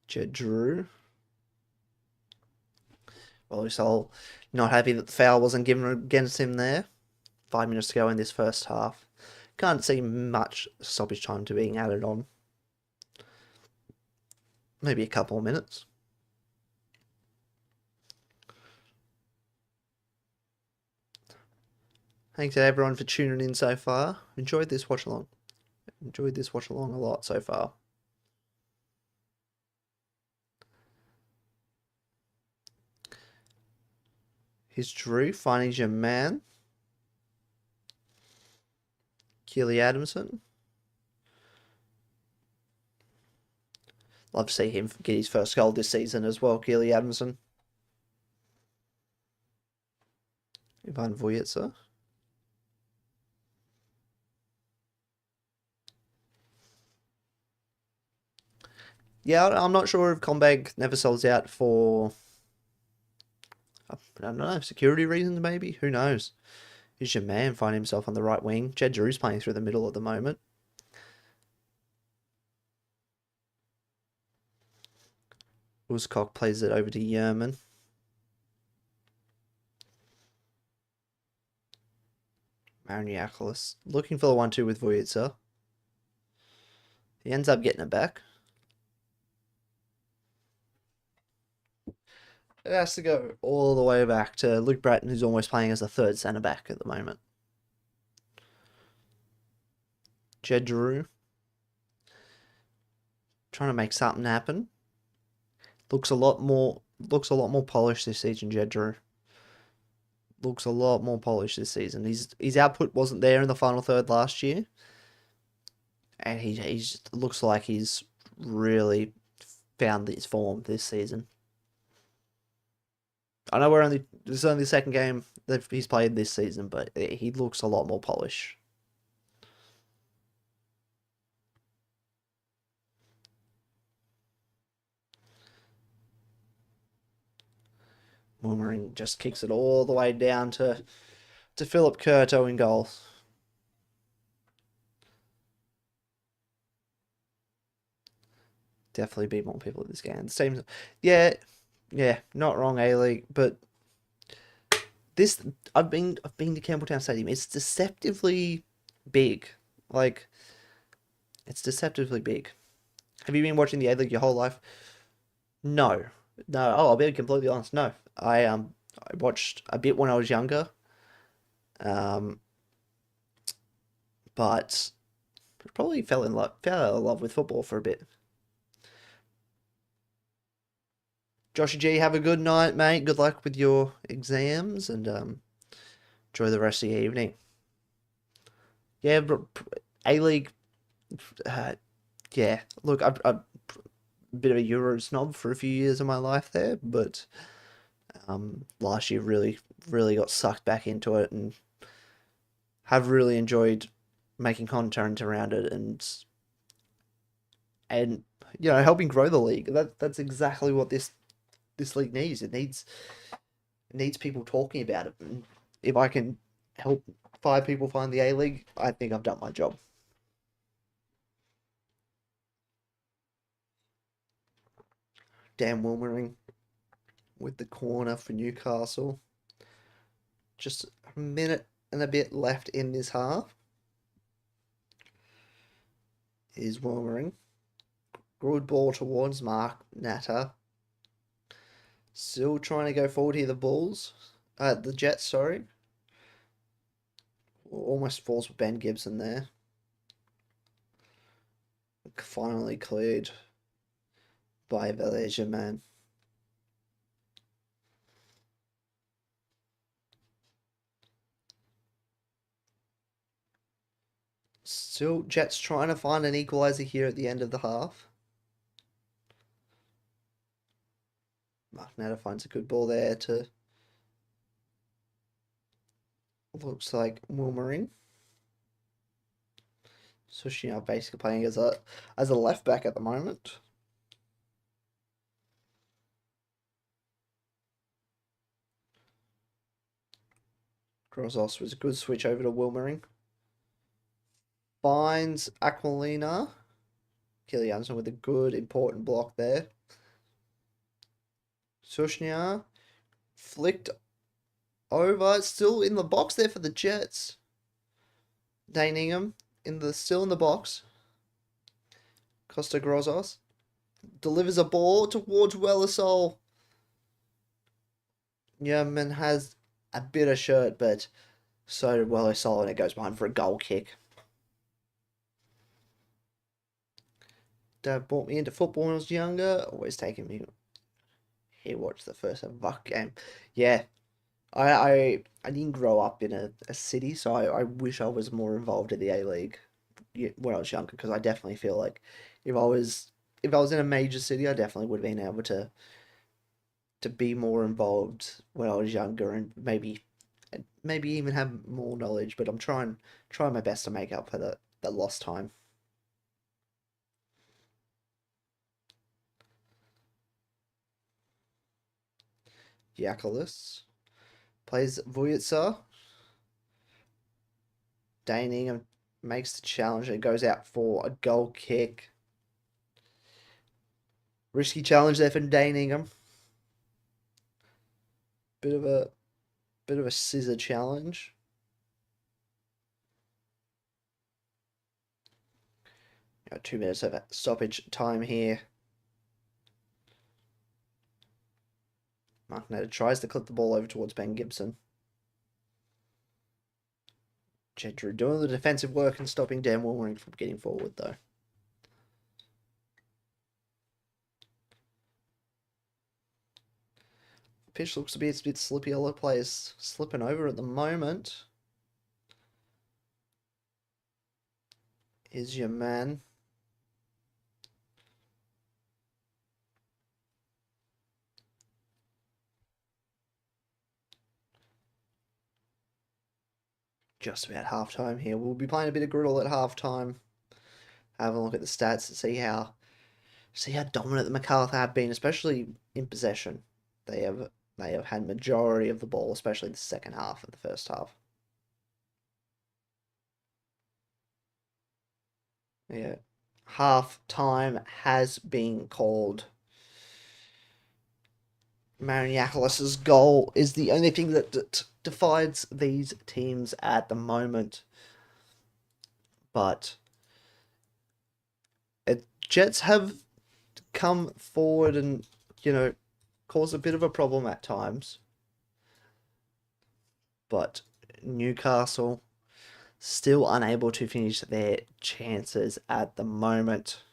Jed Drew. Wellersole not happy that the foul wasn't given against him there. 5 minutes to go in this first half. Can't see much stoppage time to being added on. Maybe a couple of minutes. Thanks to everyone for tuning in so far. Enjoyed this watch along. Enjoyed this watch along a lot so far. Here's Drew finding your man. Keely Adamson. Love to see him get his first goal this season as well, Keely Adamson. Ivan Vujitsa. Yeah, I'm not sure if CommBank never sells out for, I don't know, security reasons maybe? Who knows? Here's your man finding himself on the right wing. Jed Drew's playing through the middle at the moment. Uskok plays it over to Yerman. Mariniakolis looking for the 1-2 with Vujitsa. He ends up getting it back. It has to go all the way back to Luke Bratton, who's almost playing as a third centre back at the moment. Jed Drew trying to make something happen. Looks a lot more polished this season, Jed Drew. Looks a lot more polished this season. His output wasn't there in the final third last year, and he looks like he's really found his form this season. I know this is only the second game that he's played this season, but he looks a lot more polished. Moomering just kicks it all the way down to Philip Curto in goal. Definitely beat more people at this game. The teams, yeah, not wrong, A-League, but this I've been to Campbelltown Stadium. It's deceptively big. Like, it's deceptively big. Have you been watching the A-League your whole life? No. Oh, I'll be completely honest. No. I watched a bit when I was younger. But probably fell in love with football for a bit. Joshy G, have a good night, mate. Good luck with your exams and enjoy the rest of the evening. Yeah, A-League. Yeah, look, I'm a bit of a Euro snob for a few years of my life there, but last year really got sucked back into it and have really enjoyed making content around it and helping grow the league. That's exactly what this league needs. It needs people talking about it. And if I can help 5 people find the A-League, I think I've done my job. Dan Wilmering with the corner for Newcastle. Just a minute and a bit left in this half. Is Wilmering. Good ball towards Mark Natter. Still trying to go forward here, the Jets, sorry. Almost falls with Ben Gibson there. Finally cleared by Valencia, man. Still, Jets trying to find an equaliser here at the end of the half. Mark Natter finds a good ball there to... Looks like Wilmering. So she now basically playing as a left back at the moment. Grozos was a good switch over to Wilmering. Finds Aquilina. Kilianson with a good important block there. Sushnia flicked over, still in the box there for the Jets. Daningham still in the box. Costa Grozos delivers a ball towards Wellersol. Yeoman has a bit of shirt, but so did Wellersol, and it goes behind for a goal kick. Dad brought me into football when I was younger. Always taking me. He watched the first Vuck game. Yeah, I didn't grow up in a city, so I wish I was more involved in the A-League when I was younger, because I definitely feel like if I was in a major city, I definitely would have been able to be more involved when I was younger and maybe even have more knowledge. But I'm trying my best to make up for that lost time. Yakulis plays Vujitsa. Daningham makes the challenge and goes out for a goal kick. Risky challenge there for Daningham. Bit of a scissor challenge. Got 2 minutes of stoppage time here. Macarthur tries to clip the ball over towards Ben Gibson. Gentry doing the defensive work and stopping Dan Wilmering from getting forward, though. Pitch looks to be a bit slippy. A lot of players slipping over at the moment. Is your man. Just about halftime here. We'll be playing a bit of griddle at halftime. Have a look at the stats to see how dominant the Macarthur have been, especially in possession. They have had majority of the ball, especially the second half of the first half. Yeah. Half time has been called. Mariacolis's goal is the only thing that divides these teams at the moment. But Jets have come forward and, caused a bit of a problem at times. But Newcastle still unable to finish their chances at the moment.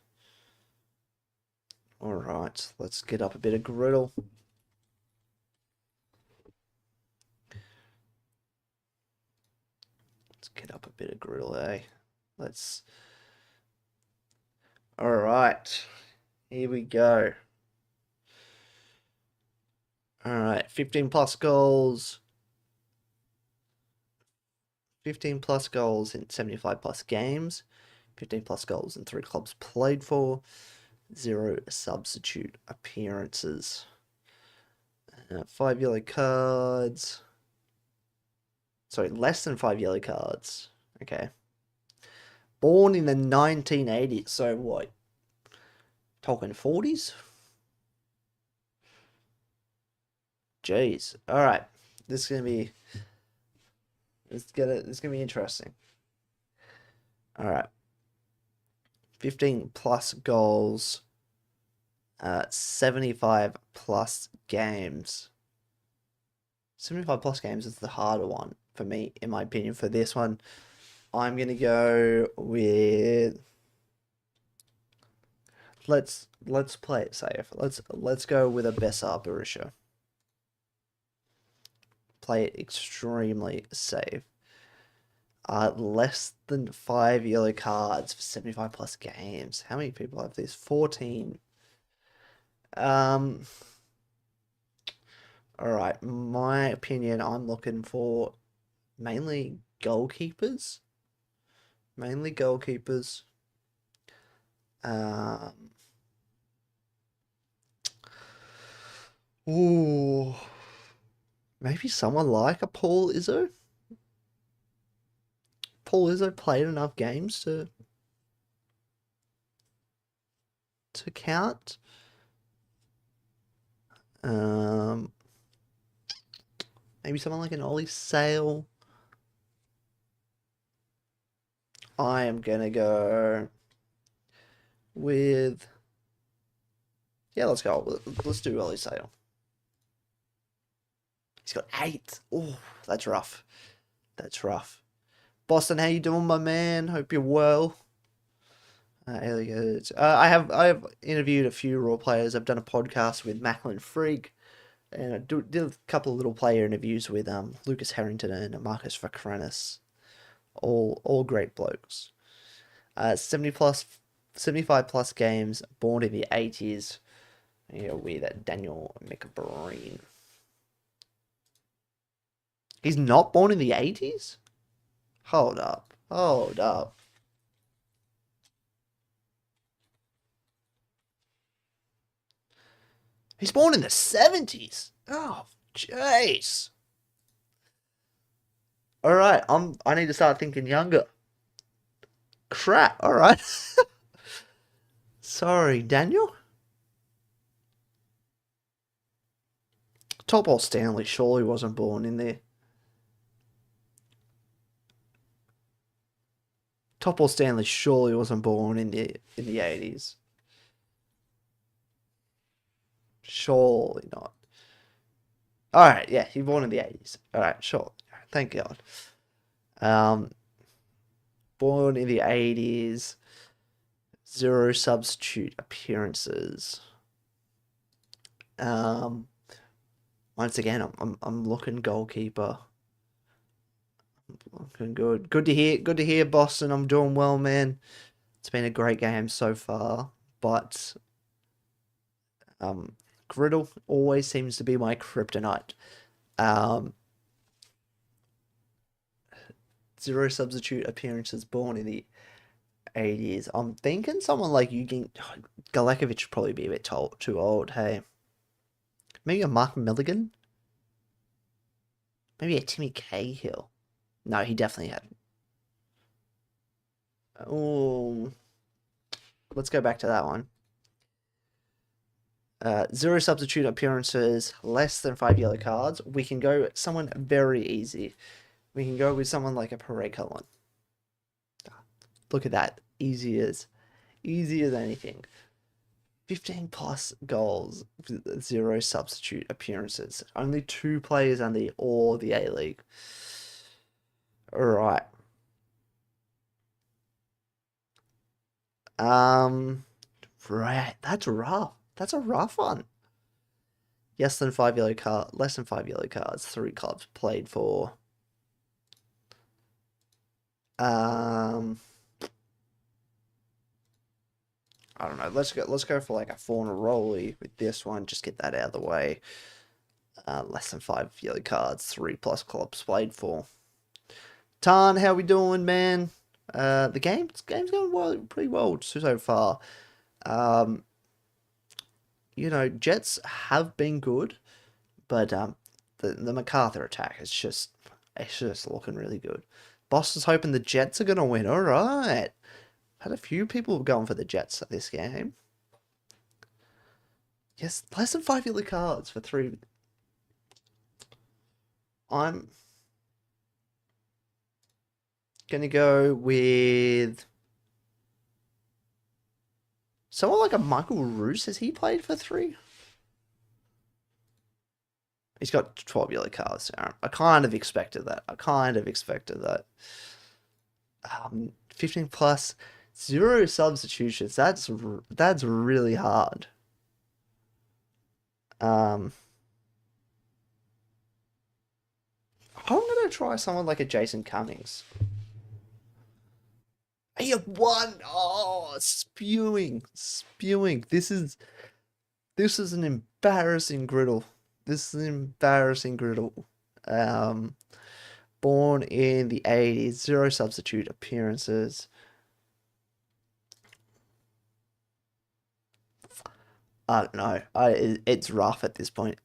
All right, let's get up a bit of griddle. Let's get up a bit of griddle, eh? All right, here we go. All right, 15 plus goals. 15 plus goals in 75 plus games. 15 plus goals in 3 clubs played for. 0 substitute appearances. 5 yellow cards. Sorry, less than 5 yellow cards. Okay. Born in the 1980s. So what? Talking 40s? Jeez. All right. This is gonna be. It's gonna be interesting. All right. 15 plus goals. 75 plus games. 75 plus games is the harder one for me, in my opinion. For this one, I'm gonna go with. Let's play it safe. Let's go with a Bessar Barisha. Play it extremely safe. Less than 5 yellow cards for 75 plus games. How many people have this? 14. All right, my opinion, I'm looking for mainly goalkeepers. Mainly goalkeepers. Ooh. Maybe someone like a Paul Izzo? Paul Izzo played enough games to count. Maybe someone like an Ollie Sale. I am gonna go with. Yeah, let's go. Let's do Ollie Sale. He's got 8. Oh, that's rough. That's rough. Boston, how you doing, my man? Hope you're well. Really good. I have interviewed a few Raw players. I've done a podcast with Macklin Freak, and I did a couple of little player interviews with Lucas Harrington and Marcus Vakranis. All great blokes. 75 plus games, born in the 80s. Yeah, with Daniel McBreen. He's not born in the 80s? Hold up. Hold up. He's born in the 70s. Oh, jeez. All right, I need to start thinking younger. Crap. All right. Sorry, Daniel. Topol Stanley surely wasn't born in there. Topple Stanley surely wasn't born in the 80s. Surely not. All right, yeah, he born in the 80s. All right, sure. Thank God. Um, Born in the 80s, zero substitute appearances. Um, Once again, I'm looking goalkeeper. Looking good. Good to hear. Good to hear, Boston. I'm doing well, man. It's been a great game so far, but um, Griddle always seems to be my kryptonite. Um, Zero substitute appearances born in the 80s. I'm thinking someone like Eugen Galekovic would probably be a bit too old. Hey, maybe a Mark Milligan. Maybe a Timmy Cahill. No, he definitely had. Oh, let's go back to that one. Zero substitute appearances, less than 5 yellow cards. We can go someone very easy. We can go with someone like a Parade Cullen. Look at that. Easy as anything. 15 plus goals, zero substitute appearances. Only 2 players in the A-League. Alright. Right. That's rough. That's a rough one. Less than 5 yellow cards, 3 clubs played for. I don't know. Let's go for like a Fornaroli with this one. Just get that out of the way. Less than 5 yellow cards, 3 plus clubs played for. Tan, how we doing, man? The game's going well, pretty well so far. Jets have been good, but the Macarthur attack is just looking really good. Boston's hoping the Jets are gonna win. All right. Had a few people going for the Jets at this game. Yes, less than 5 yellow cards for 3. I'm gonna go with someone like a Michael Roos. Has he played for 3? He's got 12 yellow cards. I kind of expected that. 15 plus, 0 substitutions. That's really hard. I'm gonna try someone like a Jason Cummings. He had 1. Oh, spewing. This is an embarrassing griddle. Born in the 80s, 0 substitute appearances. I don't know. It's rough at this point.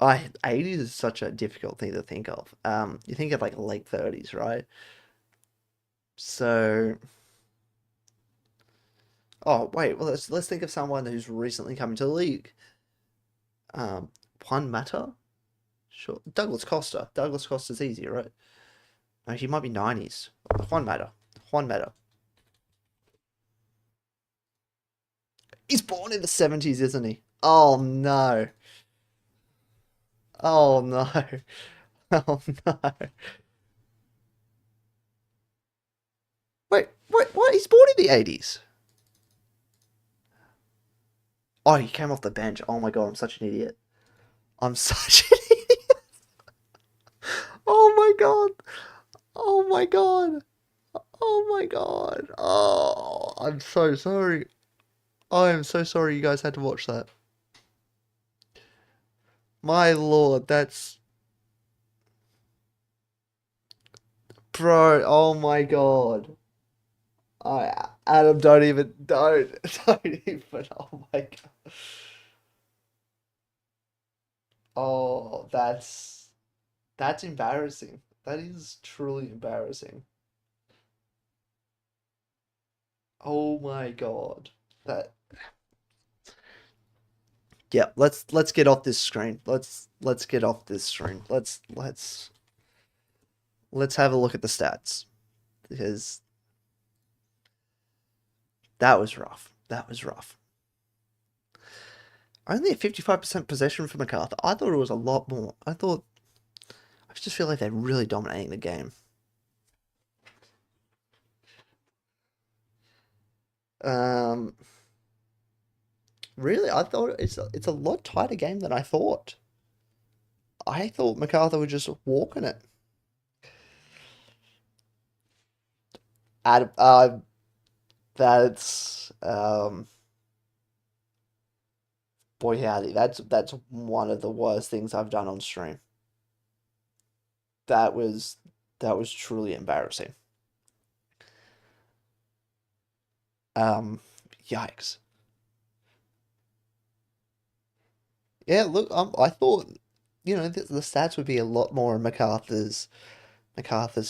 80s is such a difficult thing to think of. You think of like late 30s, right? So, oh wait, well let's think of someone who's recently come into the league. Juan Mata, sure. Douglas Costa. Douglas Costa's easy, right? No, he might be 90s. Juan Mata. He's born in the 70s, isn't he? Oh no. Oh no. Oh no. Wait, what? He's born in the 80s. Oh, he came off the bench. Oh my god, I'm such an idiot. I'm such an idiot. Oh my god. Oh my god. Oh my god. Oh, I'm so sorry. I am so sorry you guys had to watch that. My lord, that's... Bro, oh my god. Adam, don't even, don't even, oh my god. Oh, that's embarrassing. That is truly embarrassing. Oh my god. That, Yeah, let's get off this screen. Let's get off this screen. Let's have a look at the stats, because that was rough. That was rough. Only a 55% possession for Macarthur. I thought it was a lot more. I just feel like they're really dominating the game. Really, I thought it's a lot tighter game than I thought. I thought Macarthur was just walking it. That's boy howdy, that's one of the worst things I've done on stream. That was truly embarrassing. Yikes. Yeah, look, I thought, the stats would be a lot more in Macarthur's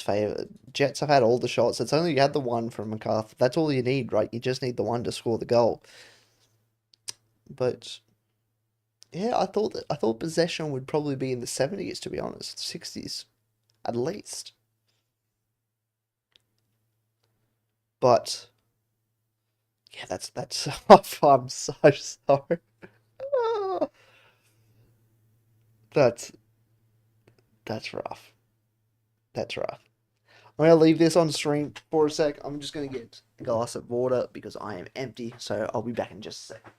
favour. Jets have had all the shots. It's only you had the one from Macarthur. That's all you need, right? You just need the one to score the goal. But yeah, I thought possession would probably be in the 70s, to be honest, 60s at least. But yeah, that's I'm so sorry. That's rough. That's rough. I'm gonna leave this on stream for a sec. I'm just gonna get a glass of water because I am empty. So I'll be back in just a sec.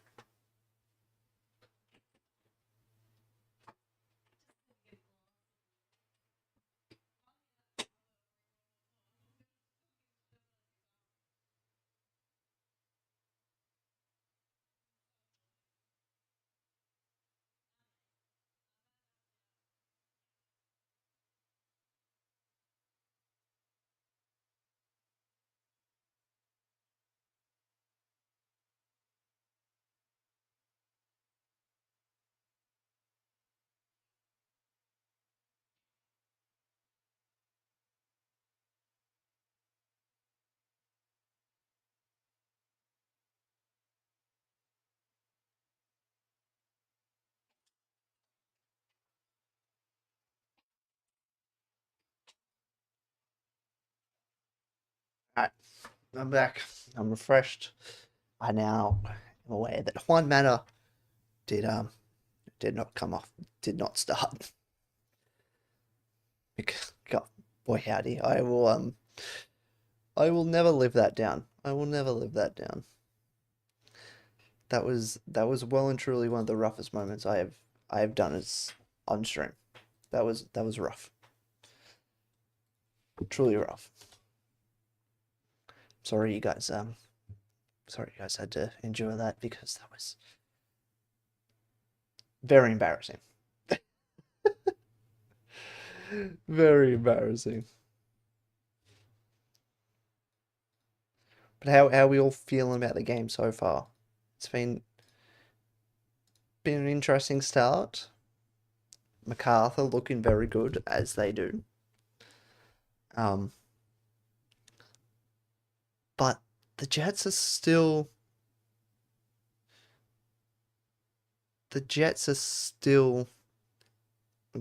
Alright, I'm back. I'm refreshed. I now am aware that one matter did not come off, did not start. God, boy howdy, I will never live that down. I will never live that down. That was well and truly one of the roughest moments I have done as on stream. That was rough. Truly rough. Sorry you guys had to endure that, because that was very embarrassing. Very embarrassing. But how are we all feeling about the game so far? It's been an interesting start. Macarthur looking very good, as they do. But the Jets are still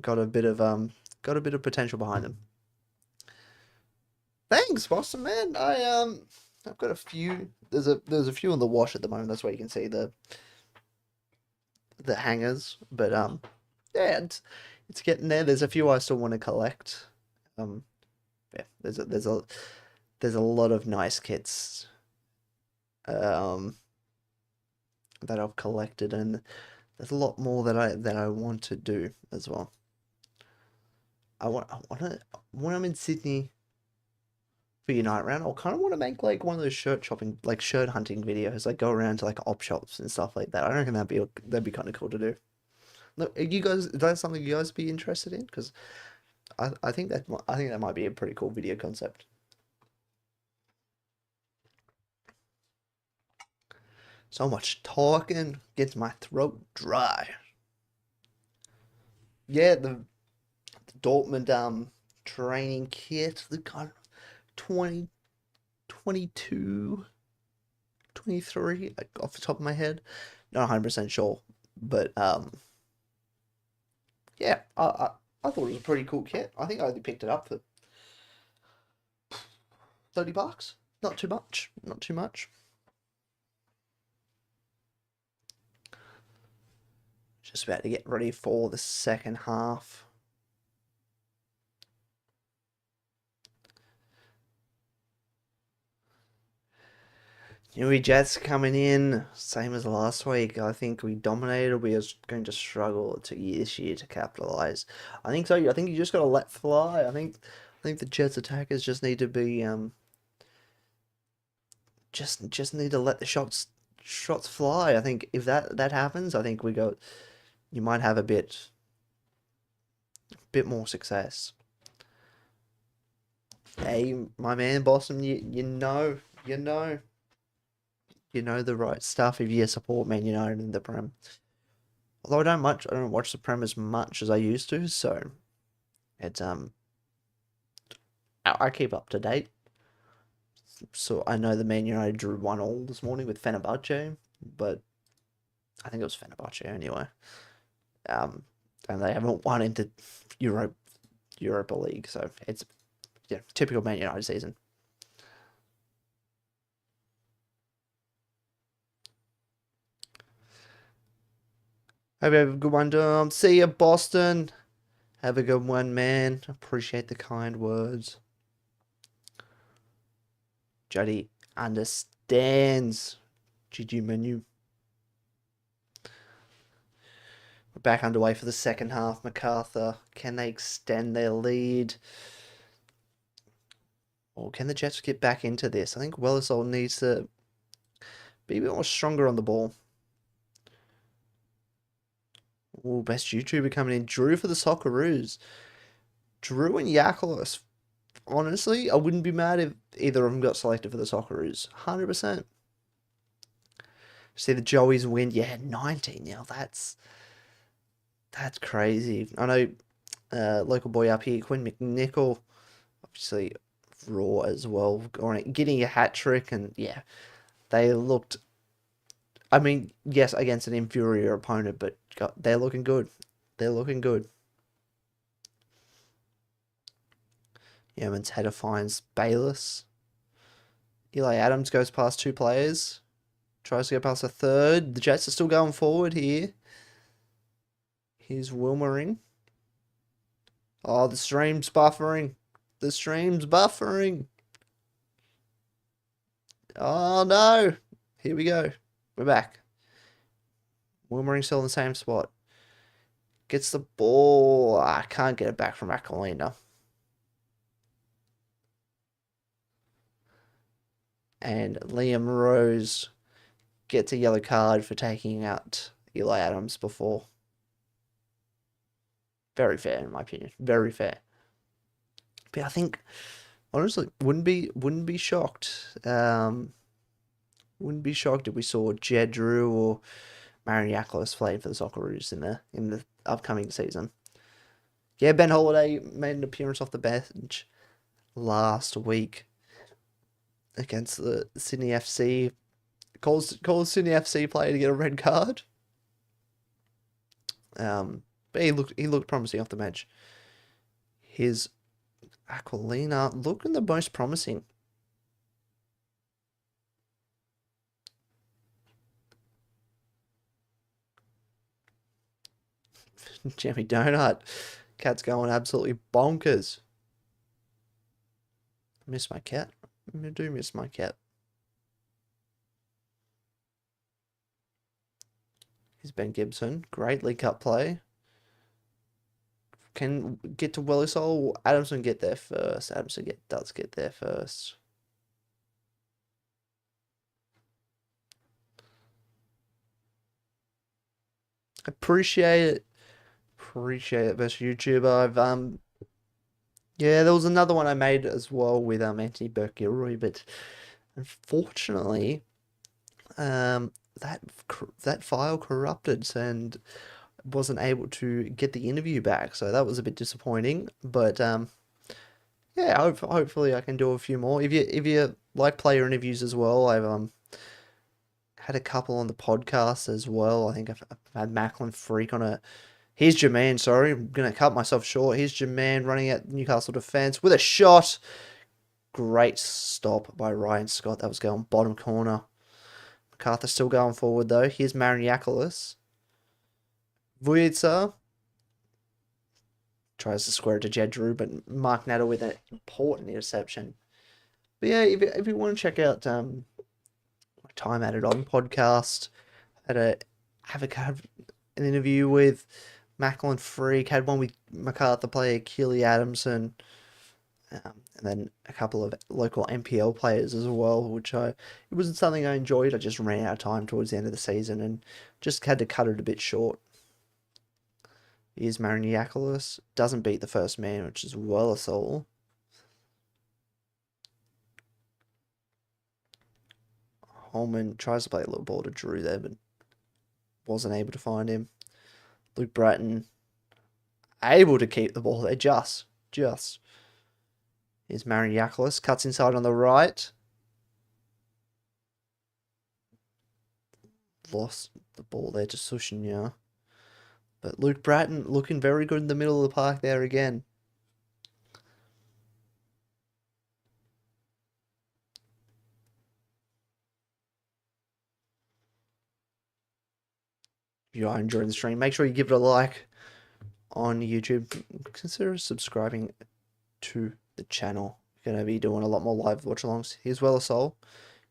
got a bit of potential behind them. Thanks, Boston man. I've got a few. There's a few in the wash at the moment. That's where you can see the hangers. But yeah, it's getting there. There's a few I still want to collect. Yeah, there's a lot of nice kits that I've collected, and there's a lot more that I want to do as well. When I'm in Sydney for Unite Round, I kind of want to make like one of those shirt hunting videos, like go around to like op shops and stuff like that. I reckon that'd be kind of cool to do. Look, you guys, is that something you guys be interested in? Because I think that might be a pretty cool video concept. So much talking gets my throat dry. Yeah, the Dortmund training kit, the kind of 20, 22, 23, like, off the top of my head. Not 100% sure. But yeah, I thought it was a pretty cool kit. I think I only picked it up for $30. Not too much. Not too much. Just about to get ready for the second half. Newcastle Jets coming in, same as last week. I think we dominated. We are going to struggle this year to capitalize. I think so. I think you just got to let fly. I think the Jets attackers just need to be just need to let the shots fly. I think if that happens, I think you might have a bit more success. Hey, my man, Boston, you know the right stuff if you support Man United in the Prem. Although I don't watch the Prem as much as I used to, so it's I keep up to date. So I know the Man United drew 1-1 this morning with Fenerbahce, but I think it was Fenerbahce anyway. And they haven't won into Europa League, so it's typical Man United season. Hope you have a good one, Dom. See you, Boston. Have a good one, man. Appreciate the kind words. Jody understands. GG menu. We're back underway for the second half. Macarthur, can they extend their lead? Or can the Jets get back into this? I think Wellesley needs to be a bit more stronger on the ball. Oh, best YouTuber coming in. Drew for the Socceroos. Drew and Yakulos. Honestly, I wouldn't be mad if either of them got selected for the Socceroos. 100%. See the Joeys win. Yeah, 19 now. That's crazy. I know local boy up here, Quinn McNichol, obviously raw as well, getting a hat trick, and yeah, they looked. I mean, yes, against an inferior opponent, but they're looking good. They're looking good. Yemen's header finds Bayless. Eli Adams goes past two players. Tries to go past a third. The Jets are still going forward here. Here's Wilmering. Oh, the stream's buffering. The stream's buffering. Oh, no. Here we go. We're back. Wilmering still in the same spot. Gets the ball. I can't get it back from Aquilina. And Liam Rose gets a yellow card for taking out Eli Adams before. Very fair, in my opinion. Very fair. But I think, honestly, wouldn't be shocked. Wouldn't be shocked if we saw Jed Drew or Mariaklos playing for the Socceroos in the upcoming season. Yeah, Ben Holiday made an appearance off the bench last week against the Sydney FC. Calls Sydney FC player to get a red card. But he looked promising off the bench. His Aquilina looking the most promising. Jimmy Donut. Cat's going absolutely bonkers. Miss my cat. I do miss my cat. Here's Ben Gibson. Great League Cup play. Can get to Wellesley. Adamson get there first. Does get there first. Appreciate it. Appreciate it, best YouTuber. I've yeah, there was another one I made as well with Anthony Burke-Gilroy, but unfortunately, that file corrupted and wasn't able to get the interview back, so that was a bit disappointing. But yeah, hopefully I can do a few more. If you like player interviews as well, I've had a couple on the podcast as well. I think I've had Macklin Freak on a. Here's Jermaine, sorry. I'm going to cut myself short. Here's Jermaine running at Newcastle defence with a shot. Great stop by Ryan Scott. That was going bottom corner. Macarthur still going forward though. Here's Mariniakolis. Vujica tries to square it to Jed Drew, but Mark Natter with an important interception. But yeah, if you want to check out my Time Added On podcast, have an interview with Macklin Freak, had one with Macarthur player Keely Adamson, and then a couple of local NPL players as well, it wasn't something I enjoyed. I just ran out of time towards the end of the season and just had to cut it a bit short. Here's Mariniakolis. Doesn't beat the first man, which is well a soul. Holman tries to play a little ball to Drew there, but wasn't able to find him. Luke Bratton able to keep the ball there, just. Here's Mariniakolis. Cuts inside on the right. Lost the ball there to Sushinya. But Luke Bratton looking very good in the middle of the park there again. If you are enjoying the stream, make sure you give it a like on YouTube. Consider subscribing to the channel. We're going to be doing a lot more live watch-alongs. Here's Weller Soul.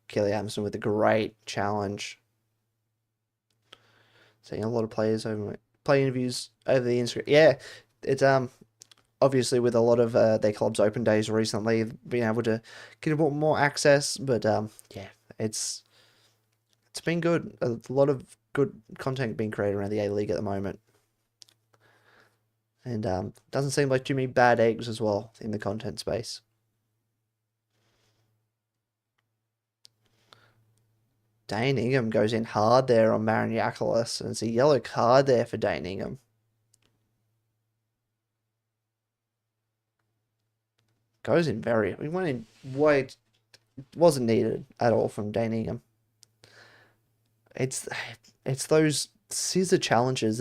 Kelly Anderson with a great challenge. Seeing a lot of players over play interviews over the Instagram. Yeah, it's obviously with a lot of their club's open days recently, being able to get a bit more access. But yeah, it's been good. A lot of good content being created around the A-League at the moment. And doesn't seem like too many bad eggs as well in the content space. Dane Ingham goes in hard there on Mariniakolis, and it's a yellow card there for Dane Ingham. Goes in he went in way, wasn't needed at all from Dane Ingham. It's those scissor challenges.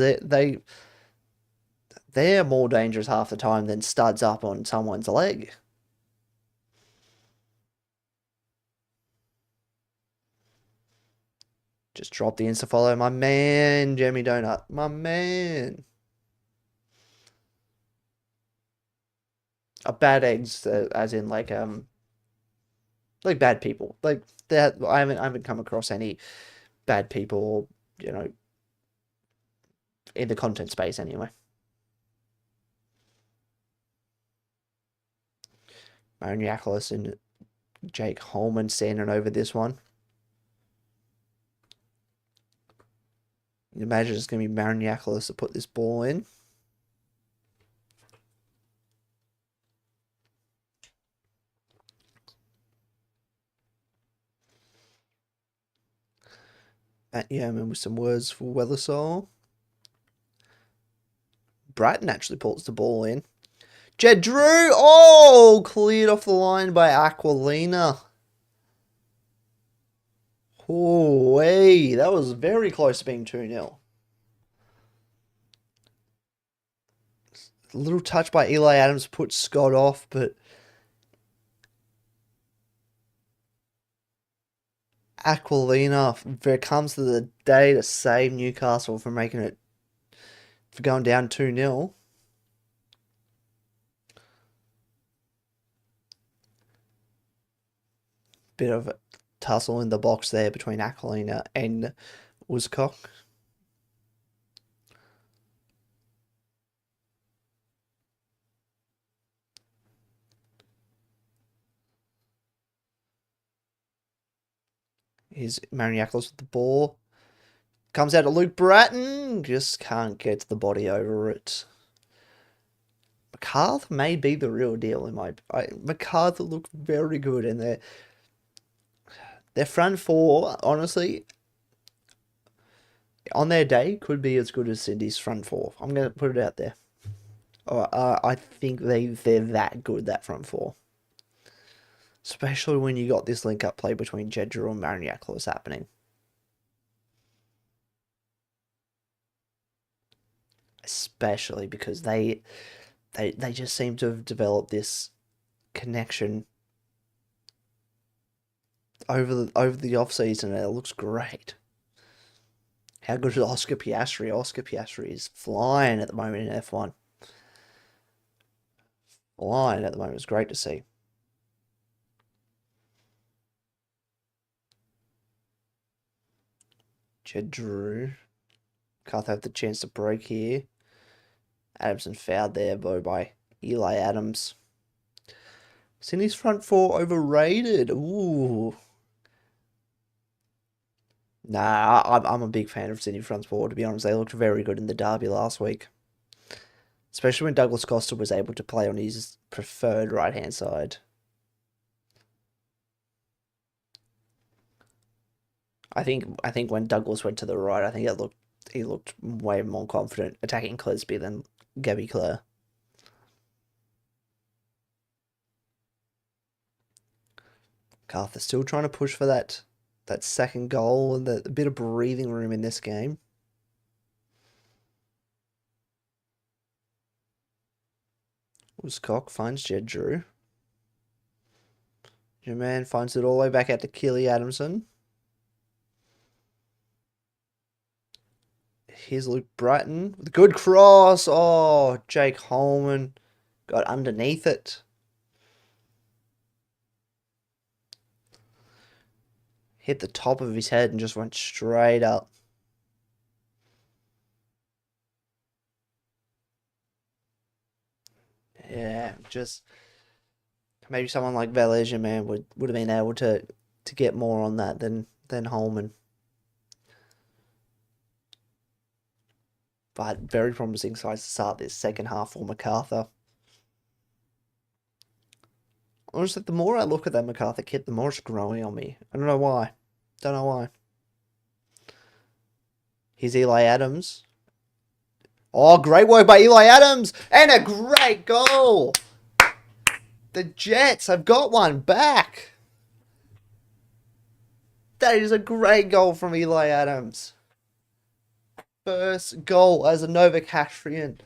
They're more dangerous half the time than studs up on someone's leg. Just drop the insta-follow. My man, Jemmy Donut. My man. Bad eggs, as in like bad people. Like that. I haven't come across any bad people, in the content space anyway. Mariniakolis and Jake Holman standing over this one. You imagine it's going to be Mariniakolis to put this ball in. Matt Yeoman with some words for Weathersall. Bratton actually pulls the ball in. Jed Drew! Oh! Cleared off the line by Aquilina. Oh, hey, that was very close to being 2-0. A little touch by Eli Adams put Scott off, but Aquilina, there comes to the day to save Newcastle from going down 2-0. Bit of a tussle in the box there between Aquilina and Wooscock. Here's Mariniakolis with the ball. Comes out to Luke Bratton. Just can't get to the body over it. Macarthur may be the real deal in Macarthur look very good, and their front four, honestly, on their day, could be as good as Sydney's front four. I'm going to put it out there. I think they're that good, that front four. Especially when you got this link-up play between Jedger and Mariniakolis happening. especially because they just seem to have developed this connection over the off season, and it looks great. How good is Oscar Piastri? Oscar Piastri is flying at the moment in F1. Flying at the moment. It's great to see. Jed Drew. Can't have the chance to break here. Adamson fouled there, though, by Eli Adams. Sydney's front four overrated. Ooh. Nah, I'm a big fan of Sydney front four, to be honest. They looked very good in the derby last week. Especially when Douglas Costa was able to play on his preferred right-hand side. I think when Douglas went to the right, I think he looked way more confident attacking Clesby than Gabby Clare. Macarthur still trying to push for that second goal and a bit of breathing room in this game. Wooscock finds Jed Drew. Your man finds it all the way back out to Keely Adamson. Here's Luke Brighton with a good cross. Oh, Jake Holman got underneath it. Hit the top of his head and just went straight up. Yeah, just maybe someone like Valencia, man, would have been able to get more on that than Holman. But very promising size to start this second half for Macarthur. Honestly, the more I look at that Macarthur kit, the more it's growing on me. I don't know why. Don't know why. Here's Eli Adams. Oh, great work by Eli Adams! And a great goal! The Jets have got one back! That is a great goal from Eli Adams. First goal as a Novocastrian.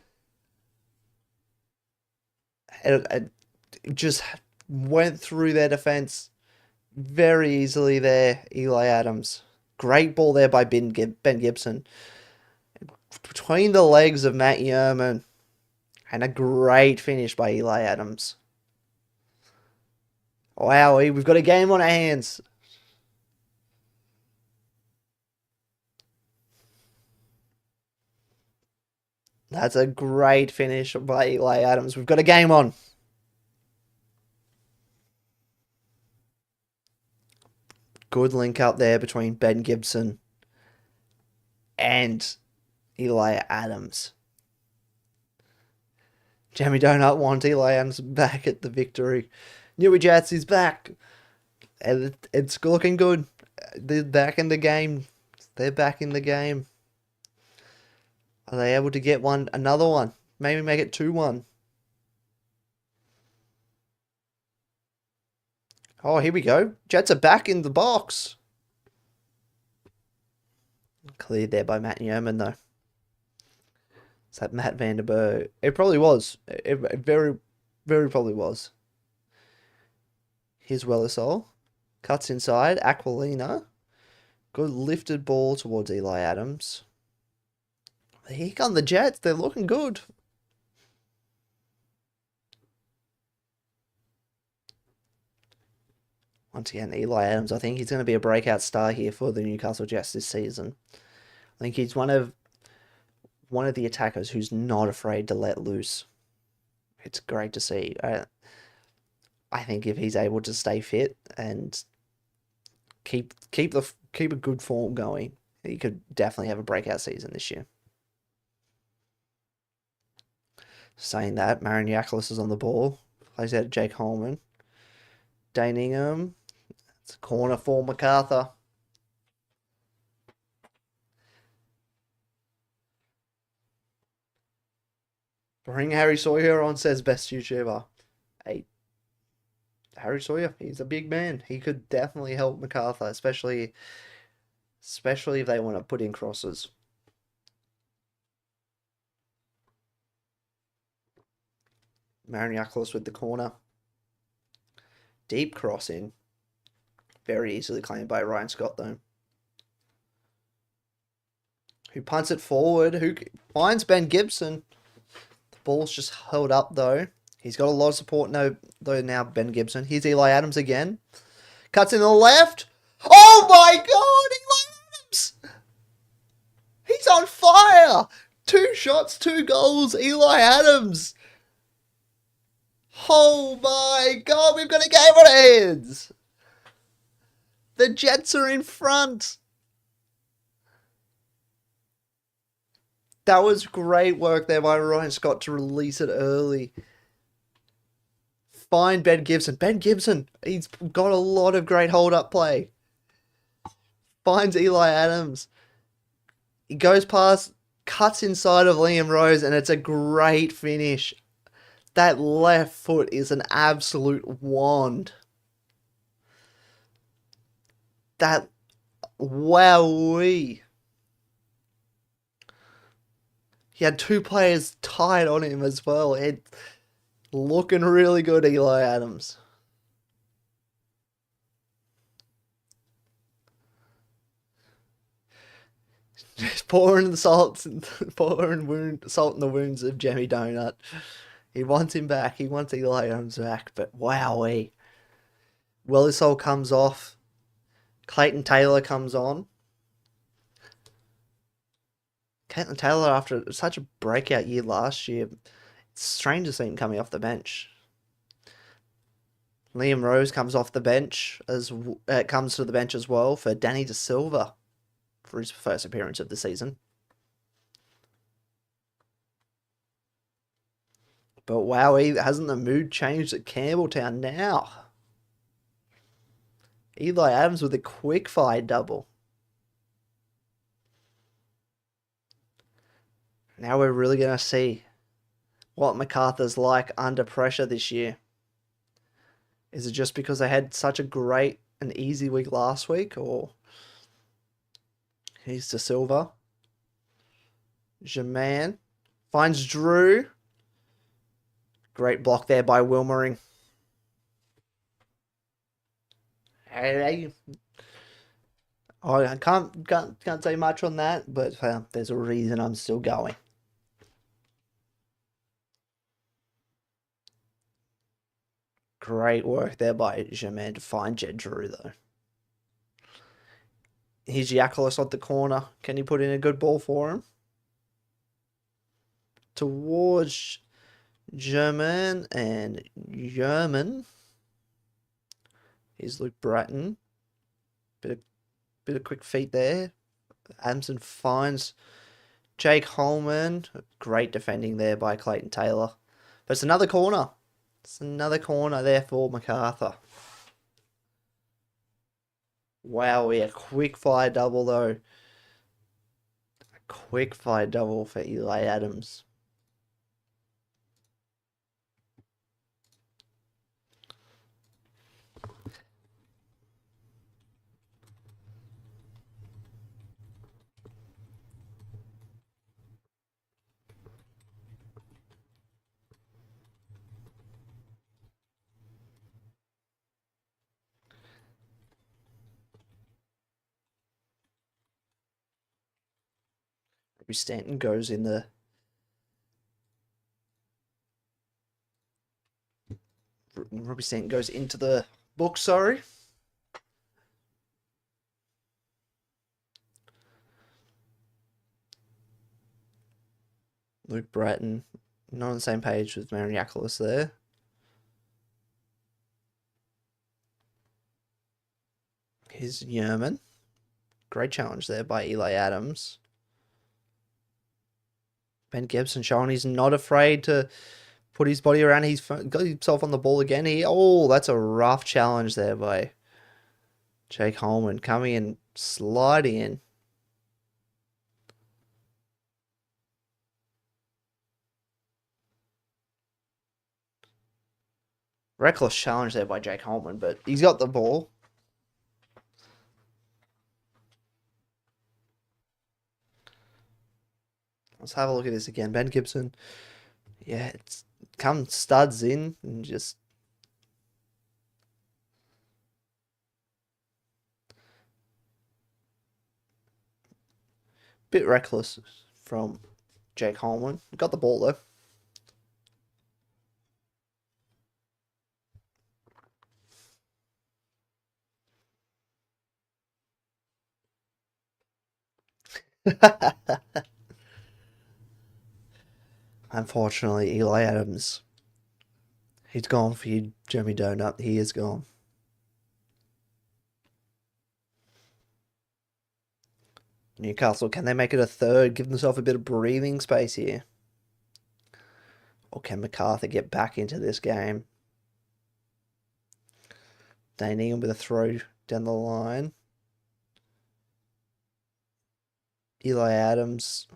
It just went through their defence very easily there, Eli Adams. Great ball there by Ben Gibson. Between the legs of Matt Yerman. And a great finish by Eli Adams. Wow, we've got a game on our hands. That's a great finish by Eli Adams. We've got a game on. Good link up there between Ben Gibson and Eli Adams. Jamie Donut wants Eli Adams back at the victory. Newcastle Jets is back. And it's looking good. They're back in the game. They're back in the game. Are they able to get another one? Maybe make it 2-1. Oh, here we go. Jets are back in the box. Cleared there by Matt Yerman, though. Is that Matt Vanderberg? It probably was. It very, very probably was. Here's Wellersol. Cuts inside. Aquilina. Good lifted ball towards Eli Adams. Here come the Jets. They're looking good. Once again, Eli Adams, I think he's going to be a breakout star here for the Newcastle Jets this season. I think he's one of the attackers who's not afraid to let loose. It's great to see. I think if he's able to stay fit and keep a good form going, he could definitely have a breakout season this year. Saying that, Mariniakis is on the ball. Plays out to Jake Holman. Dane Ingham. It's a corner for Macarthur. Bring Harry Sawyer on, says best YouTuber. Hey, Harry Sawyer, he's a big man. He could definitely help Macarthur, especially if they want to put in crosses. Mariaklis with the corner. Deep cross in. Very easily claimed by Ryan Scott, though. Who punts it forward? Who finds Ben Gibson? The ball's just held up, though. He's got a lot of support though now, Ben Gibson. Here's Eli Adams again. Cuts in the left. Oh my God! Eli Adams! He's on fire! 2 shots, 2 goals. Eli Adams! Oh my God, we've got a game on our hands! The Jets are in front! That was great work there by Ryan Scott to release it early. Find Ben Gibson. Ben Gibson, he's got a lot of great hold-up play. Finds Eli Adams. He goes past, cuts inside of Liam Rose, and it's a great finish. That left foot is an absolute wand. That, wowee. He had 2 players tied on him as well. Looking really good, Eli Adams. Just pouring salt in the wounds of Jemmy Donut. He wants him back. He wants Eli Adams back. But wowee. Willisol comes off. Clayton Taylor comes on. Caitlin Taylor, after such a breakout year last year, it's strange to see him coming off the bench. Liam Rose comes off the bench comes to the bench as well for Danny De Silva for his first appearance of the season. But wow, hasn't the mood changed at Campbelltown now? Eli Adams with a quick fire double. Now we're really going to see what Macarthur's like under pressure this year. Is it just because they had such a great and easy week last week, or here's De Silva. Jaman finds Drew. Great block there by Wilmering. Hey. Oh, I can't say much on that, but there's a reason I'm still going. Great work there by Jaman to find Jed Drew, though. Here's Yakulis at the corner. Can he put in a good ball for him? Towards German and German. Here's Luke Bratton. Bit of quick feet there. Adamson finds Jake Holman. Great defending there by Clayton Taylor. But it's another corner. It's another corner there for Macarthur. Wow, a quick fire double though. A quick fire double for Eli Adams. Robbie Stanton goes in the Robbie Stanton goes into the book, sorry. Luke Bratton, not on the same page with Mariaklis there. Here's Yerman. Great challenge there by Eli Adams. Ben Gibson showing he's not afraid to put his body around. He's got himself on the ball again. That's a rough challenge there by Jake Holman. Coming in, sliding in. Reckless challenge there by Jake Holman, but he's got the ball. Let's have a look at this again. Ben Gibson. Yeah, it's come studs in and just bit reckless from Jake Holman. Got the ball though. Unfortunately, Eli Adams, he's gone for you, Jimmy Donut. He is gone. Newcastle, can they make it a third? Give themselves a bit of breathing space here. Or can Macarthur get back into this game? They need him with a throw down the line. Eli Adams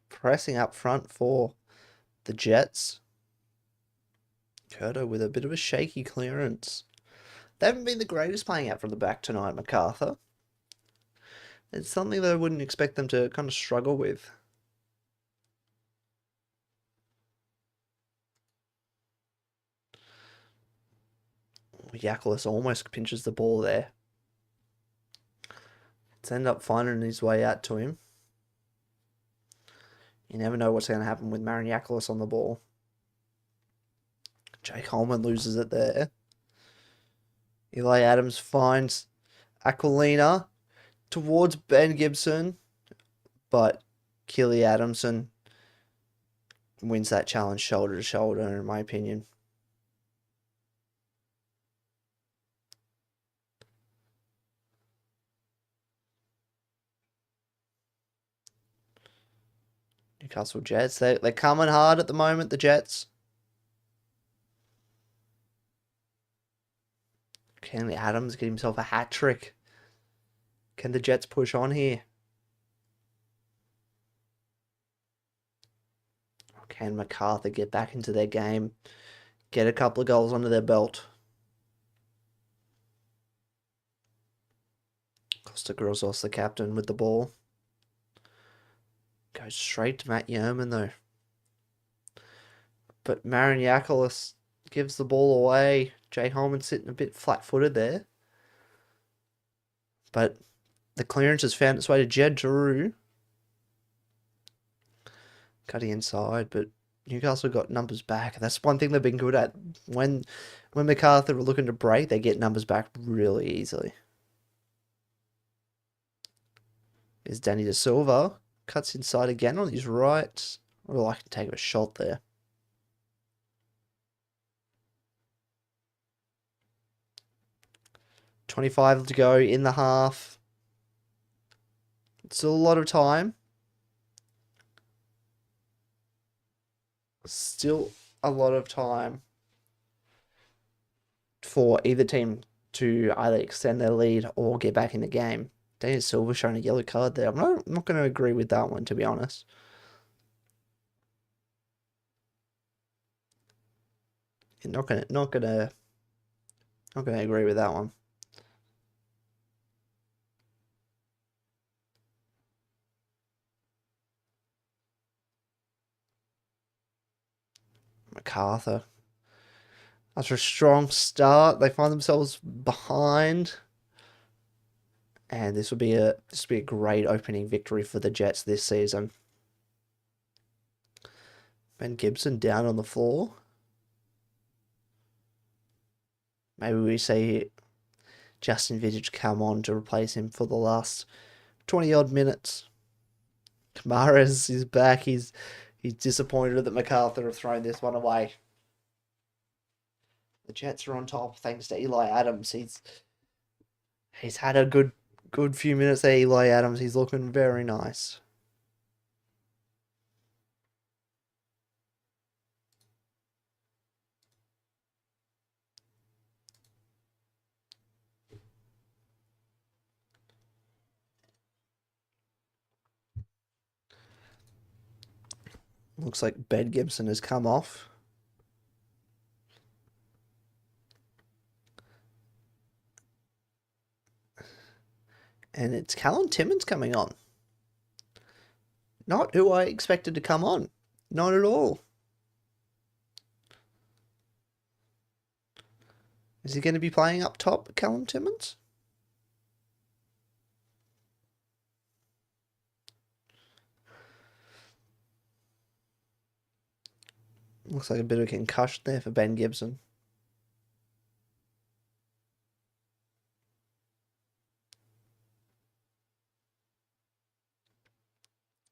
pressing up front for the Jets. Curto with a bit of a shaky clearance. They haven't been the greatest playing out from the back tonight, Macarthur. It's something that I wouldn't expect them to kind of struggle with. Yakulis almost pinches the ball there. It's ended up finding his way out to him. You never know what's going to happen with Yakulis on the ball. Jake Holman loses it there. Eli Adams finds Aquilina towards Ben Gibson, but Keely Adamson wins that challenge shoulder to shoulder, in my opinion. Newcastle Jets, they're coming hard at the moment, the Jets. Can Adams get himself a hat trick? Can the Jets push on here? Can Macarthur get back into their game? Get a couple of goals under their belt? Costa Grozos, the captain, with the ball. Goes straight to Matt Yeoman, though. But Yakulis gives the ball away. Jay Holman sitting a bit flat-footed there. But the clearance has found its way to Jed Drew. Cutting inside, but Newcastle got numbers back. That's one thing they've been good at. When Macarthur were looking to break, they get numbers back really easily. Is Danny De Silva. Cuts inside again on his right. Well, I can take a shot there. .25 to go in the half. Still a lot of time. Still a lot of time for either team to either extend their lead or get back in the game. Daniel Silva showing a yellow card there. I'm not going to agree with that one, to be honest. Not gonna agree with that one. Macarthur. After a strong start, they find themselves behind. And this would be a great opening victory for the Jets this season. Ben Gibson down on the floor. Maybe we see Justin Vidich come on to replace him for the last 20-odd minutes. Kamaras is back. He's disappointed that Macarthur have thrown this one away. The Jets are on top thanks to Eli Adams. He's had a good few minutes there, Eli Adams. He's looking very nice. Looks like Ben Gibson has come off. And it's Callum Timmins coming on. Not who I expected to come on. Not at all. Is he going to be playing up top, Callum Timmins? Looks like a bit of a concussion there for Ben Gibson.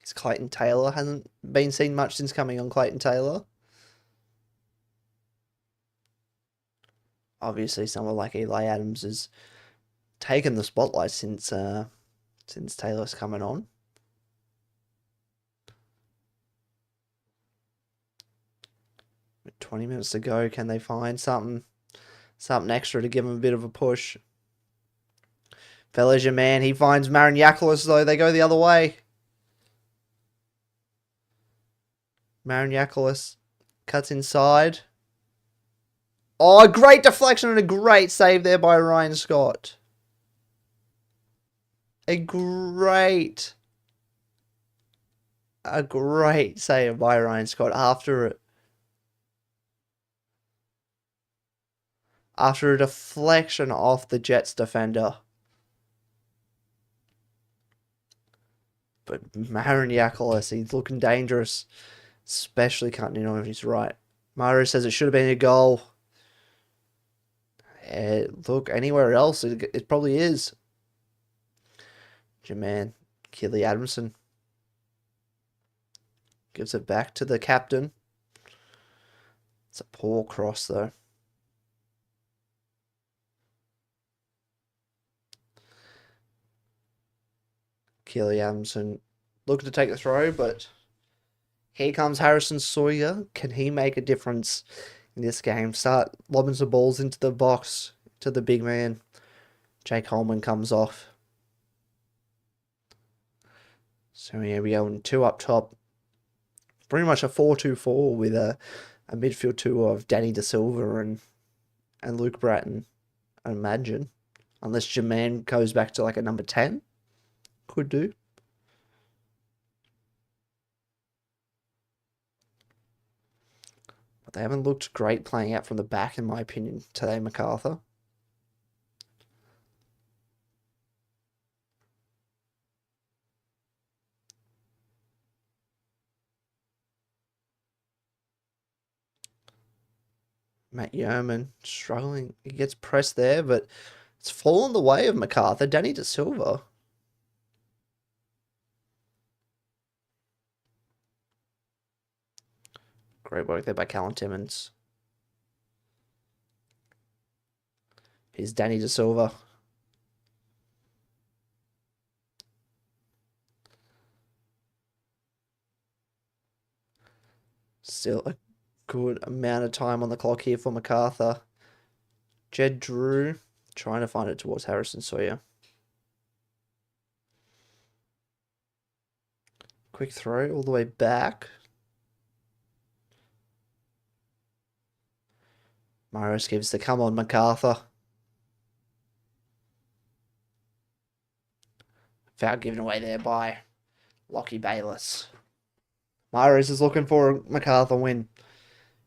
It's Clayton Taylor. Hasn't been seen much since coming on Clayton Taylor. Obviously, someone like Eli Adams has taken the spotlight since Taylor's coming on. With 20 minutes to go, can they find something extra to give him a bit of a push? Fellas, your man. He finds Mariniakolis, though. They go the other way. Mariniakolis cuts inside. Oh, great deflection and a great save there by Ryan Scott. A great save by Ryan Scott after a deflection off the Jets defender. But Mariniakolis, he's looking dangerous, especially cutting in on his right. Mario says it should have been a goal. Look, anywhere else, it probably is. Your man, Kelly Adamson, gives it back to the captain. It's a poor cross, though. Kelly Adamson looking to take the throw, but here comes Harrison Sawyer. Can he make a difference in this game? Start lobbing some balls into the box to the big man. Jake Holman comes off. So here we go, 2 up top. Pretty much a 4-2-4 with a midfield two of Danny De Silva and Luke Bratton, I imagine. Unless Jermaine goes back to like a number 10. Could do. But they haven't looked great playing out from the back, in my opinion, today, Macarthur. Matt Yeoman struggling. He gets pressed there, but it's fallen the way of Macarthur. Danny De Silva. Great work there by Callum Timmins. Here's Danny De Silva. Still a good amount of time on the clock here for Macarthur. Jed Drew trying to find it towards Harrison Sawyer. Quick throw all the way back. Morris gives the come on, Macarthur. Foul given away there by Lockie Bayless. Myros is looking for a Macarthur win.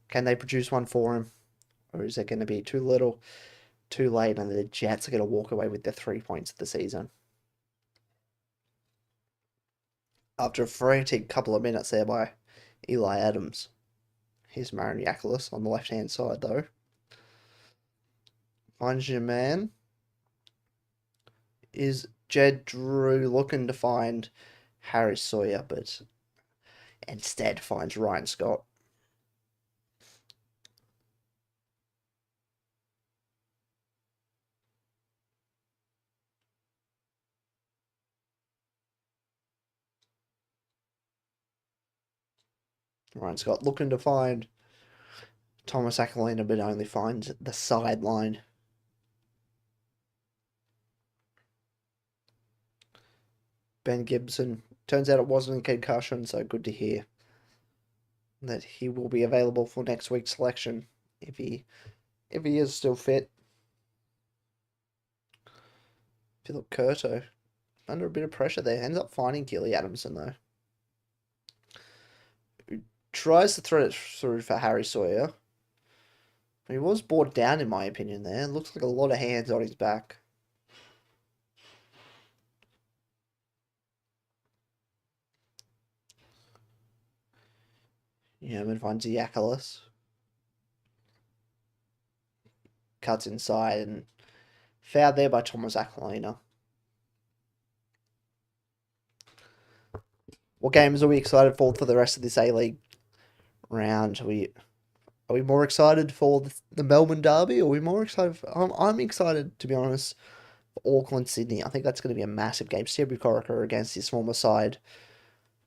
Can they produce one for him? Or is it going to be too little, too late, and the Jets are going to walk away with their 3 points of the season? After a frantic couple of minutes there by Eli Adams. Here's Mariniakolis on the left-hand side, though. Finds your man. Is Jed Drew looking to find Harry Sawyer, but instead finds Ryan Scott. Ryan Scott looking to find Thomas Aquilina, but only finds the sideline. Ben Gibson. Turns out it wasn't a concussion, so good to hear that he will be available for next week's selection if he is still fit. Philip Curto under a bit of pressure there. Ends up finding Gilly Adamson, though. Tries to throw it through for Harry Sawyer. He was brought down, in my opinion, there. Looks like a lot of hands on his back. Yeoman finds Yakulis. Cuts inside and fouled there by Thomas Aquilina. What games are we excited for the rest of this A-League round? Are we more excited for the Melbourne Derby? Or are we more excited? I'm excited, to be honest, for Auckland, Sydney. I think that's going to be a massive game. Sebu Corica against his former side.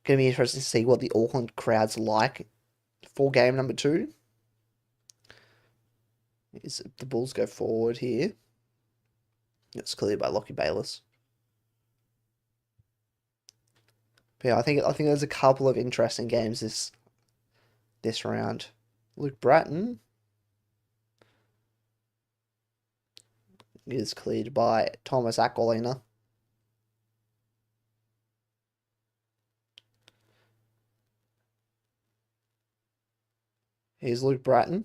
Going to be interesting to see what the Auckland crowd's like for game number 2. Is the Bulls go forward here? It's cleared by Lockie Bayliss. But yeah, I think there's a couple of interesting games this round. Luke Bratton is cleared by Thomas Aquilina. Here's Luke Bratton.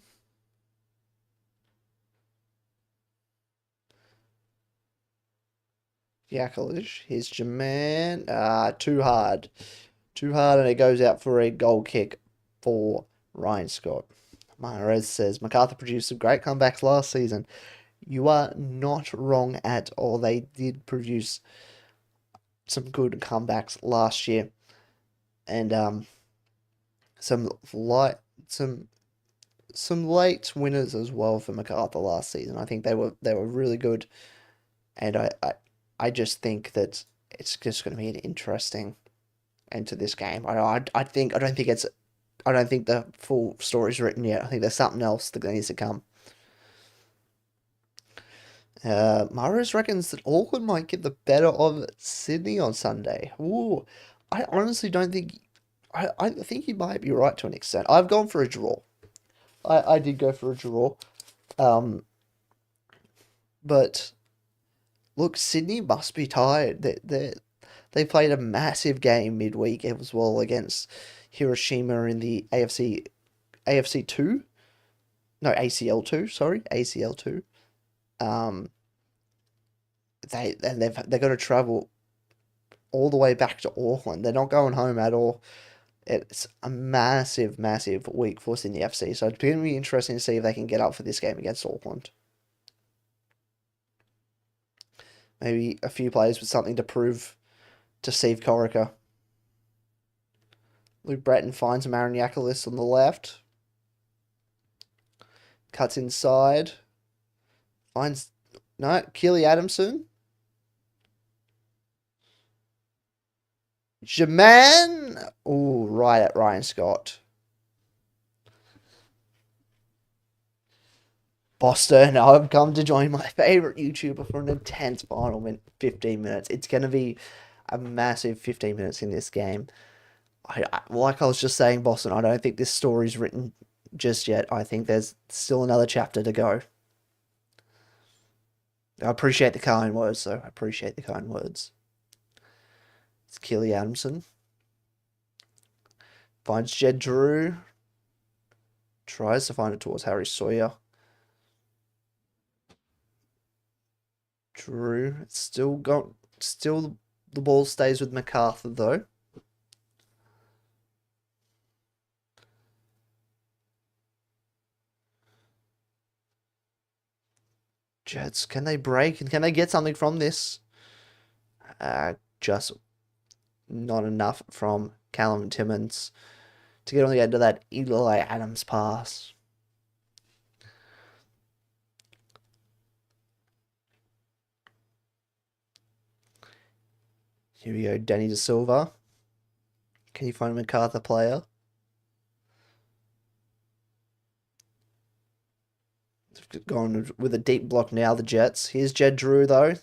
Yakulish. Here's Jermaine. Too hard. Too hard, and it goes out for a goal kick for Ryan Scott. Mahrez says, Macarthur produced some great comebacks last season. You are not wrong at all. They did produce some good comebacks last year. And some late winners as well for Macarthur last season. I think they were really good. And I just think that it's just going to be an interesting end to this game. I don't think the full story's written yet. I think there's something else that needs to come. Maris reckons that Auckland might get the better of Sydney on Sunday. Ooh, I honestly don't think... I think he might be right to an extent. I've gone for a draw. I did go for a draw. But look, Sydney must be tired. They played a massive game midweek as well against Hiroshima in the AFC 2. No, ACL 2, sorry. ACL 2. They're going to travel all the way back to Auckland. They're not going home at all. It's a massive, massive week for Sydney FC. So it's going to be interesting to see if they can get up for this game against Auckland. Maybe a few players with something to prove to Steve Corica. Luke Bratton finds Mariniakolis on the left. Cuts inside. Finds... No, Keely Adamson. Jermaine. Ooh, right at Ryan Scott. Boston, I've come to join my favourite YouTuber for an intense final 15 minutes. It's going to be a massive 15 minutes in this game. Like I was just saying, Boston, I don't think this story's written just yet. I think there's still another chapter to go. I appreciate the kind words, though. I appreciate the kind words. It's Keely Adamson. Finds Jed Drew. Tries to find it towards Harry Sawyer. Drew. Still the ball stays with Macarthur, though. Jets, can they break? And can they get something from this? Just not enough from Callum Timmins to get on the end of that Eli Adams pass. Here we go, Danny De Silva. Can you find a Macarthur player? Going with a deep block now, the Jets. Here's Jed Drew, though.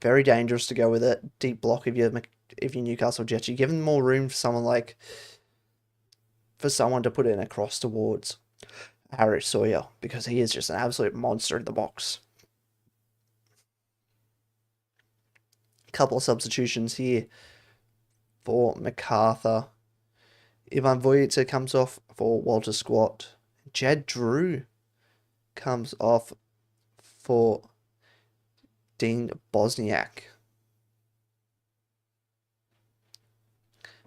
Very dangerous to go with it. Deep block if you're Newcastle Jets. You're giving more room for someone to put it in across towards Harry Sawyer, because he is just an absolute monster in the box. Couple of substitutions here for Macarthur. Ivan Vujica comes off for Walter Squat. Jed Drew comes off for Dean Bosniak.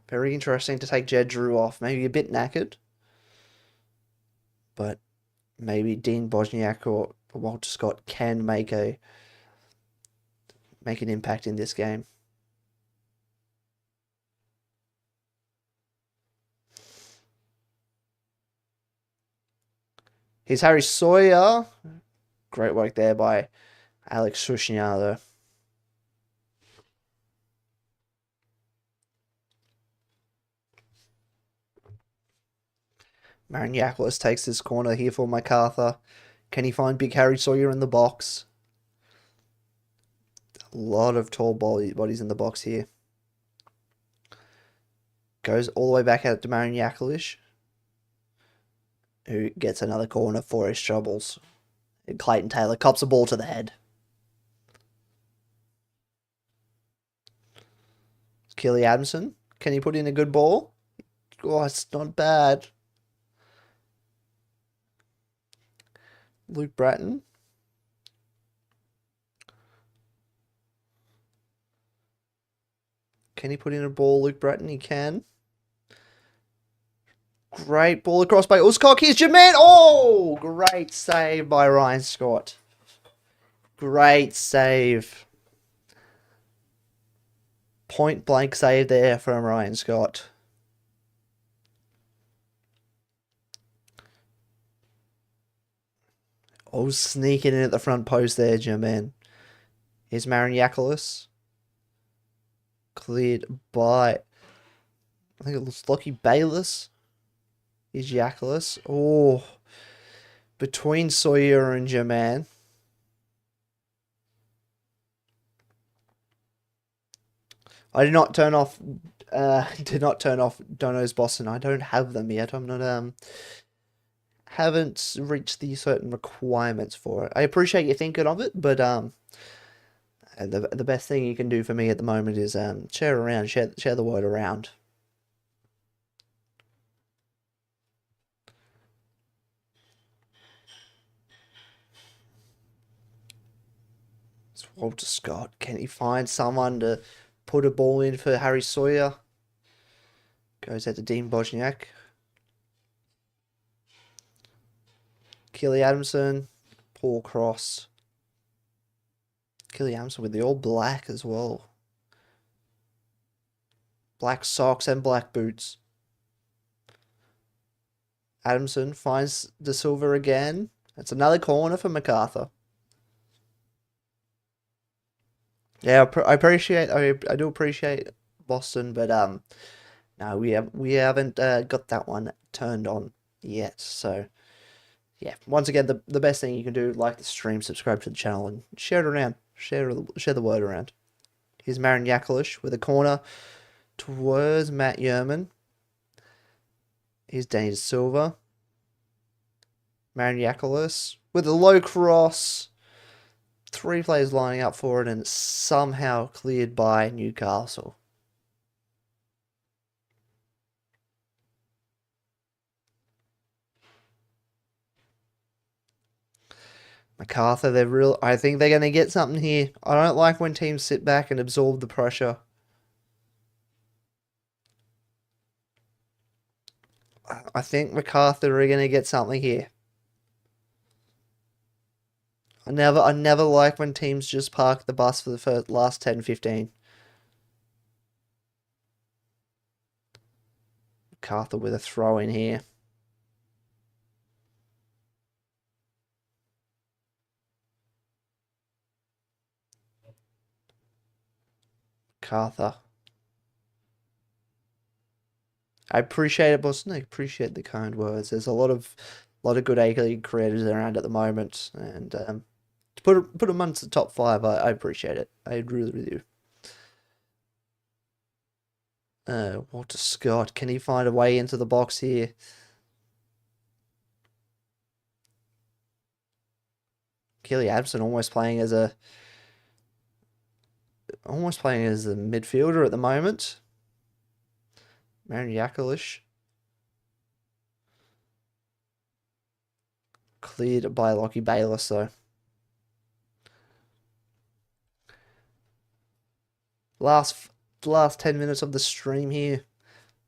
Very interesting to take Jed Drew off. Maybe a bit knackered. But maybe Dean Bosniak or Walter Scott can make an impact in this game. Here's Harry Sawyer. Great work there by Alex Sushignado. Mariniakis takes this corner here for Macarthur. Can he find big Harry Sawyer in the box? A lot of tall bodies in the box here. Goes all the way back out to Mariniakis, who gets another corner for his troubles. And Clayton Taylor cops a ball to the head. Keely Adamson. Can he put in a good ball? Oh, it's not bad. Luke Bratton. Can he put in a ball, Luke Bratton? He can. Great ball across by Uscock. Here's Jermaine. Oh, great save by Ryan Scott. Great save. Point blank save there from Ryan Scott. Oh, sneaking in at the front post there, Jermaine. Here's Mariniakis. Cleared by, I think it looks Lockie Bayliss. Here's Yakulis. Oh, between Sawyer and Jermaine. I did not turn off Dono's Boston. I don't have them yet. I'm not haven't reached the certain requirements for it. I appreciate you thinking of it, but the best thing you can do for me at the moment is share the word around. It's Walter Scott. Can he find someone to put a ball in for Harry Sawyer? Goes out to Dean Bosniak. Keely Adamson. Paul Cross. Keely Adamson with the all black as well. Black socks and black boots. Adamson finds De Silva again. That's another corner for Macarthur. Yeah, I do appreciate Boston, but no, we haven't got that one turned on yet. So yeah, once again, the best thing you can do, like the stream, subscribe to the channel, and share it around. Share the word around. Here's Marin Yakulish with a corner towards Matt Yerman. Here's Danny De Silva. Marin Yakulis with a low cross. 3 players lining up for it, and somehow cleared by Newcastle. Macarthur, I think they're going to get something here. I don't like when teams sit back and absorb the pressure. I think Macarthur are going to get something here. I never like when teams just park the bus for the last 10-15. Macarthur with a throw in here. Macarthur. I appreciate it, Boston. I appreciate the kind words. There's a lot of good A-League creators around at the moment, and to put them amongst the top 5, I appreciate it. I really, really do. Walter Scott, can he find a way into the box here? Keely Adamson almost playing as a midfielder at the moment. Marin Yakulish. cleared by Lockie Bayliss, though. Last 10 minutes of the stream here.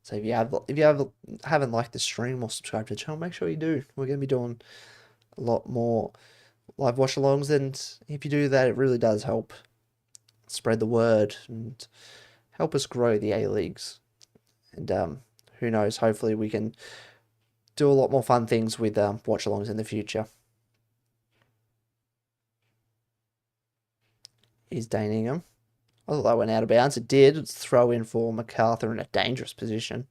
So if you haven't liked the stream or subscribed to the channel, make sure you do. We're gonna be doing a lot more live watch alongs, and if you do that, it really does help spread the word and help us grow the A leagues. And who knows? Hopefully, we can do a lot more fun things with watch alongs in the future. Is Dane Ingham? I thought that went out of bounds. It did. It's throw in for Macarthur in a dangerous position.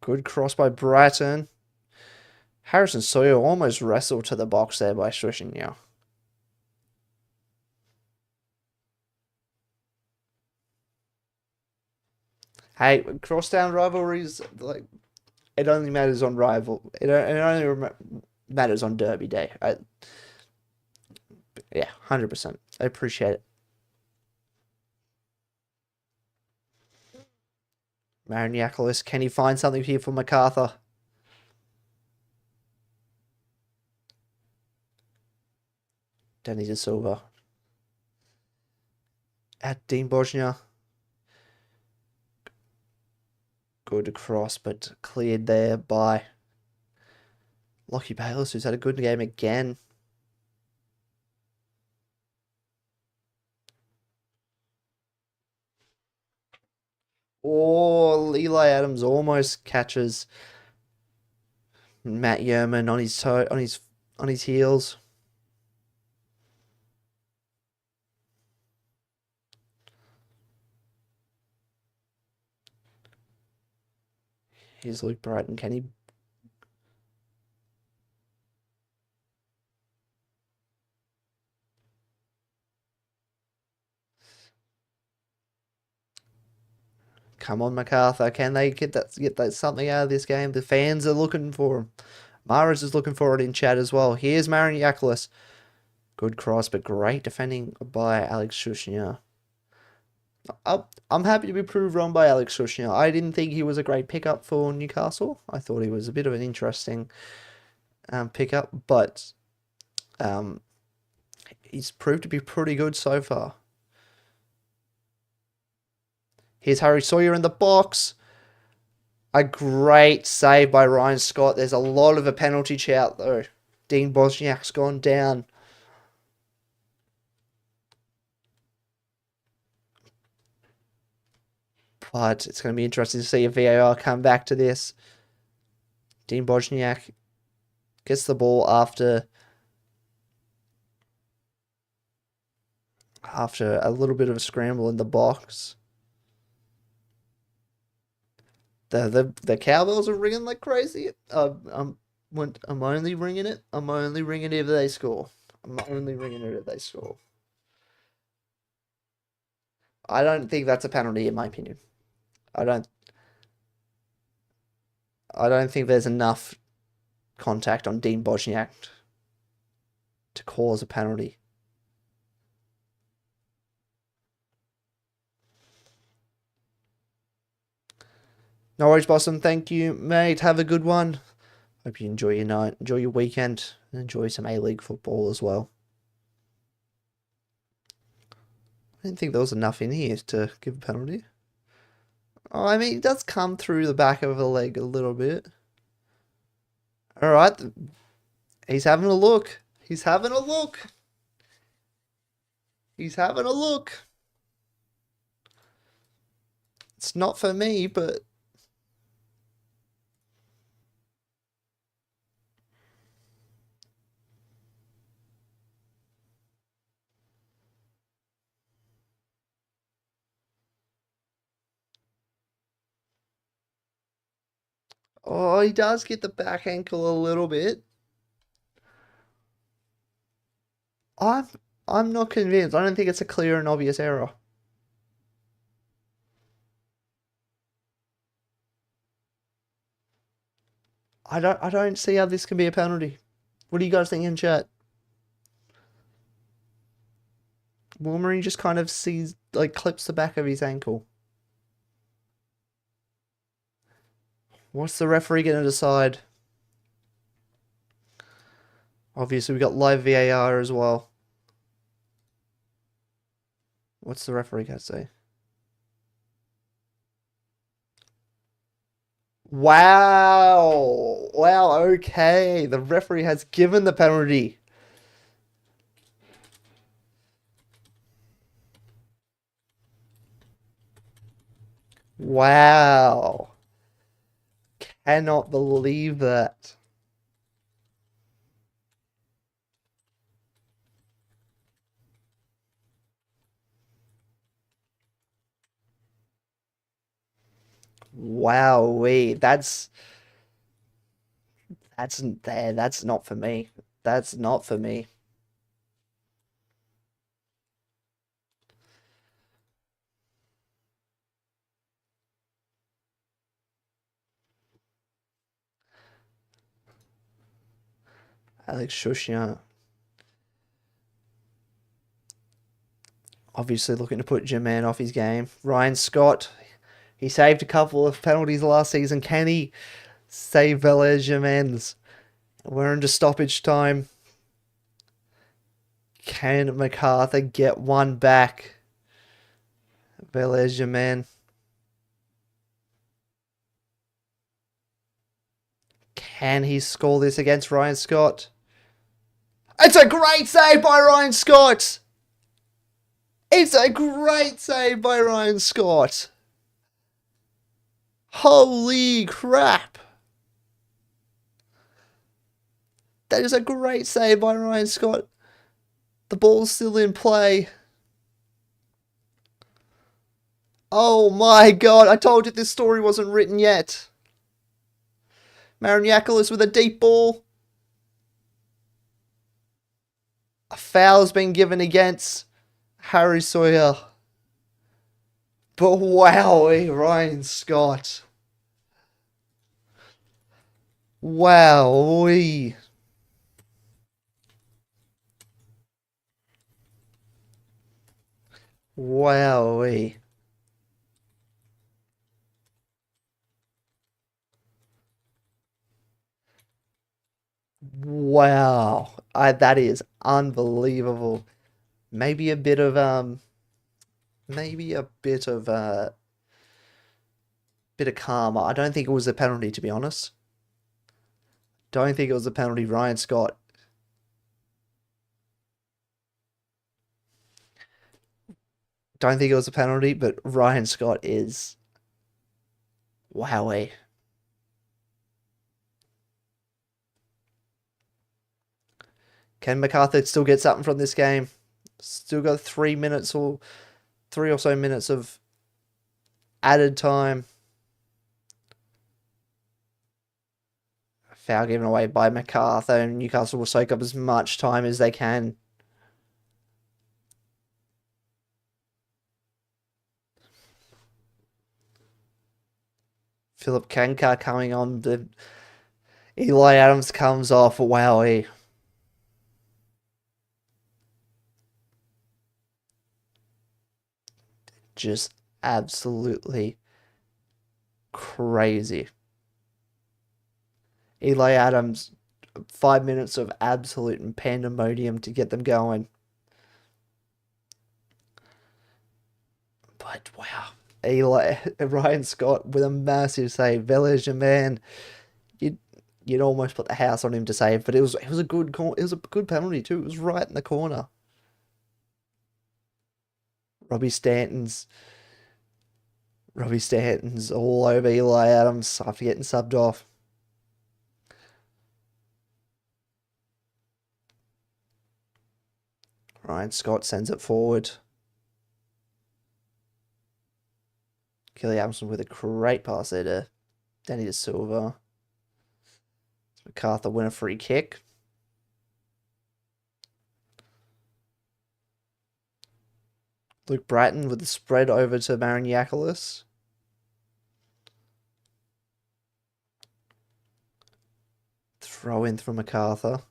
Good cross by Brighton. Harrison Sawyer almost wrestled to the box there by Swishinya. Hey, crosstown rivalries, like, it only matters on It only matters on Derby Day. Yeah, 100%. I appreciate it. Mariniakolis, can he find something here for Macarthur? Danny De Silva. At Dean Bosnia. Good cross, but cleared there by Lockie Bayliss, who's had a good game again. Oh, Eli Adams almost catches Matt Yerman on his heels. Here's Luke Brighton. Can he? Come on, Macarthur. Can they get that something out of this game? The fans are looking for him. Maras is looking for it in chat as well. Here's Mariniakolis. Good cross, but great defending by Alex Shushnia. I'm happy to be proved wrong by Alex Shushnia. I didn't think he was a great pickup for Newcastle. I thought he was a bit of an interesting pickup, but he's proved to be pretty good so far. Here's Harry Sawyer in the box. A great save by Ryan Scott. There's a lot of a penalty shout, though. Dean Bosniak's gone down. But it's going to be interesting to see if VAR come back to this. Dean Bosniak gets the ball after a little bit of a scramble in the box. The cowbells are ringing like crazy. I'm only ringing it. I'm only ringing it if they score. I'm only ringing it if they score. I don't think that's a penalty, in my opinion. I don't think there's enough contact on Dean Bosniak to cause a penalty. No worries, Boston. Thank you, mate. Have a good one. Hope you enjoy your night, enjoy your weekend, and enjoy some A-League football as well. I didn't think there was enough in here to give a penalty. Oh, I mean, it does come through the back of the leg a little bit. All right. He's having a look. He's having a look. He's having a look. It's not for me, but... Oh, he does get the back ankle a little bit. I'm not convinced. I don't think it's a clear and obvious error. I don't see how this can be a penalty. What do you guys think in chat? Wilmery just kind of clips the back of his ankle. What's the referee going to decide? Obviously, we got live VAR as well. What's the referee going to say? Wow. Wow, okay. The referee has given the penalty. Wow. Cannot believe that. Wowee. That's not for me. That's not for me. Alex Shushian. Obviously looking to put Jermaine off his game. Ryan Scott. He saved a couple of penalties last season. Can he save Velez Jermaines? We're into stoppage time. Can Macarthur get one back? Velez Jermaine. Can he score this against Ryan Scott? It's a great save by Ryan Scott! It's a great save by Ryan Scott! Holy crap! That is a great save by Ryan Scott. The ball's still in play. Oh my god, I told you this story wasn't written yet. Mariniakolis with a deep ball. A foul's been given against Harry Sawyer. But wowie, Ryan Scott. Wowie. Wowie. Wow. That is unbelievable. Maybe a bit of bit of karma. I don't think it was a penalty, to be honest. Don't think it was a penalty. Ryan Scott. Don't think it was a penalty, but Ryan Scott is wowie. Can Macarthur still get something from this game? Still got 3 minutes or 3 or so minutes of added time. Foul given away by Macarthur, and Newcastle will soak up as much time as they can. Philip Kankar coming on. Eli Adams comes off. Wowie. Just absolutely crazy. Eli Adams, 5 minutes of absolute pandemonium to get them going. But wow, Ryan Scott with a massive save. Velez, man, you'd almost put the house on him to save, but it was a good call. It was a good penalty too. It was right in the corner. Robbie Stanton's all over Eli Adams after getting subbed off. Ryan Scott sends it forward. Kelly Adamson with a great pass there to Danny De Silva. Macarthur win a free kick. Luke Bratton with the spread over to Mariniakolis. Throw in from Macarthur.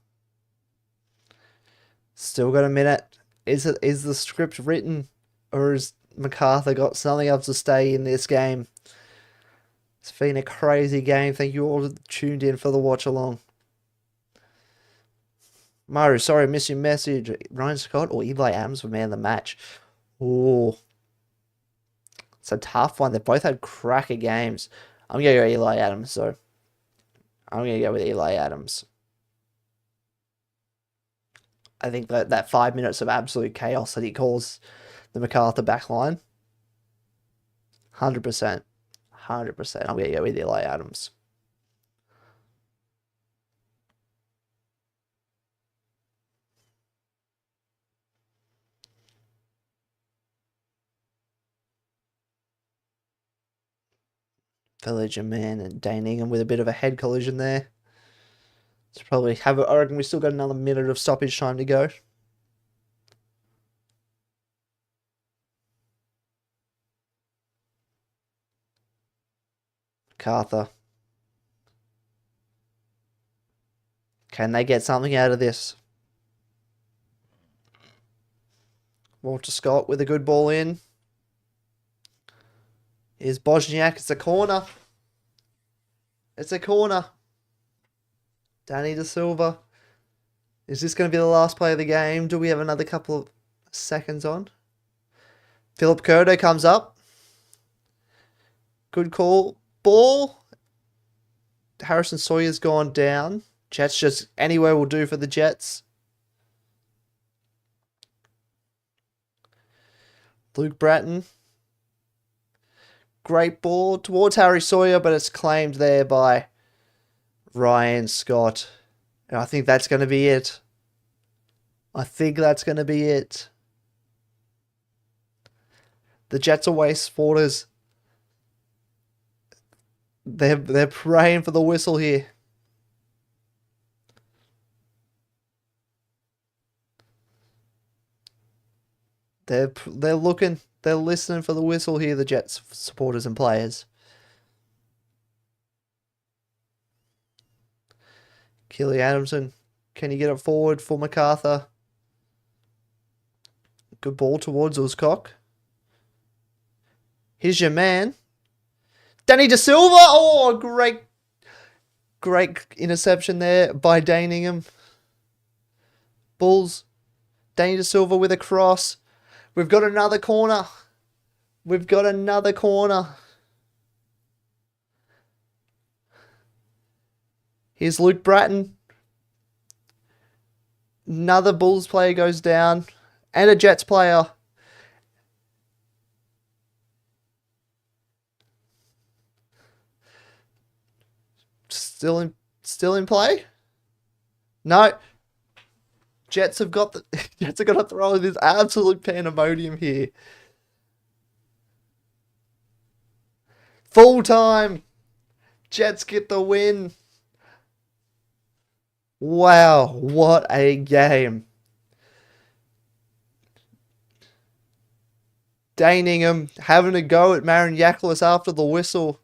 Still got a minute. Is the script written, or has Macarthur got something else to stay in this game? It's been a crazy game. Thank you all tuned in for the watch along. Mario, sorry I missed your message. Ryan Scott or Eli Adams for man of the match? Oh, it's a tough one. They both had cracker games. I'm going to go Eli Adams, so I'm going to go with Eli Adams. I think that 5 minutes of absolute chaos that he caused the Macarthur backline, 100%. 100%. I'm going to go with Eli Adams. Villager man and Dane Ingham with a bit of a head collision there. It's probably have. I reckon we still got another minute of stoppage time to go. Macarthur. Can they get something out of this? Walter Scott with a good ball in. Here's Bosniak. It's a corner. It's a corner. Danny De Silva. Is this going to be the last play of the game? Do we have another couple of seconds on? Philip Curto comes up. Good call. Ball. Harrison Sawyer's gone down. Jets just anywhere will do for the Jets. Luke Bratton. Great ball towards Harry Sawyer, but it's claimed there by Ryan Scott. And I think that's going to be it. I think that's going to be it. The Jets away supporters, they're praying for the whistle here. They're looking, they're listening for the whistle here, the Jets supporters and players. Keely Adamson, can you get it forward for Macarthur? Good ball towards Uzcock. Here's your man. Danny De Silva. Oh, great interception there by Dane Ingham. Bulls. Danny De Silva with a cross. We've got another corner. We've got another corner. Here's Luke Bratton. Another Bulls player goes down. And a Jets player. Still in play? No. Jets have got to throw this absolute pandemonium here. Full time. Jets get the win. Wow, what a game. Dane Ingham having a go at Marin Yaklis after the whistle.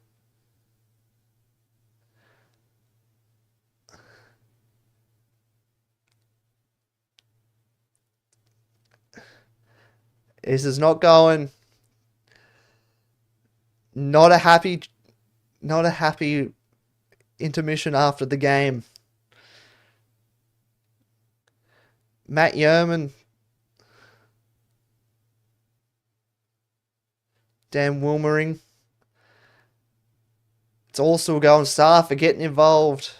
This is not going. Not a happy intermission after the game. Matt Yeoman. Dan Wilmering. It's all still going. Staff are getting involved.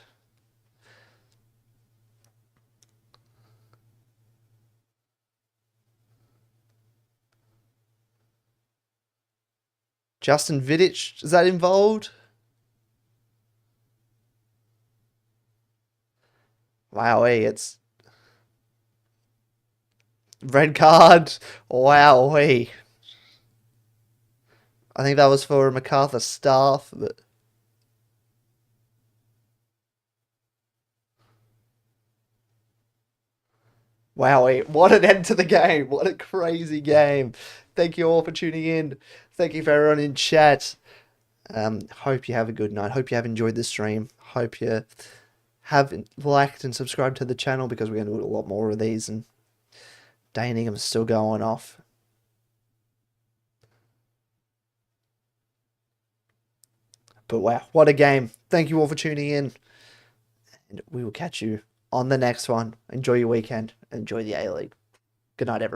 Justin Vidic, is that involved? Wow, it's red card. Wow, I think that was for Macarthur staff, but wow, what an end to the game. What a crazy game. Thank you all for tuning in. Thank you for everyone in chat. Hope you have a good night. Hope you have enjoyed the stream. Hope you have liked and subscribed to the channel because we're going to do a lot more of these. And Dane Ingham's still going off. But wow, what a game. Thank you all for tuning in. And we will catch you on the next one. Enjoy your weekend. Enjoy the A-League. Good night, everyone.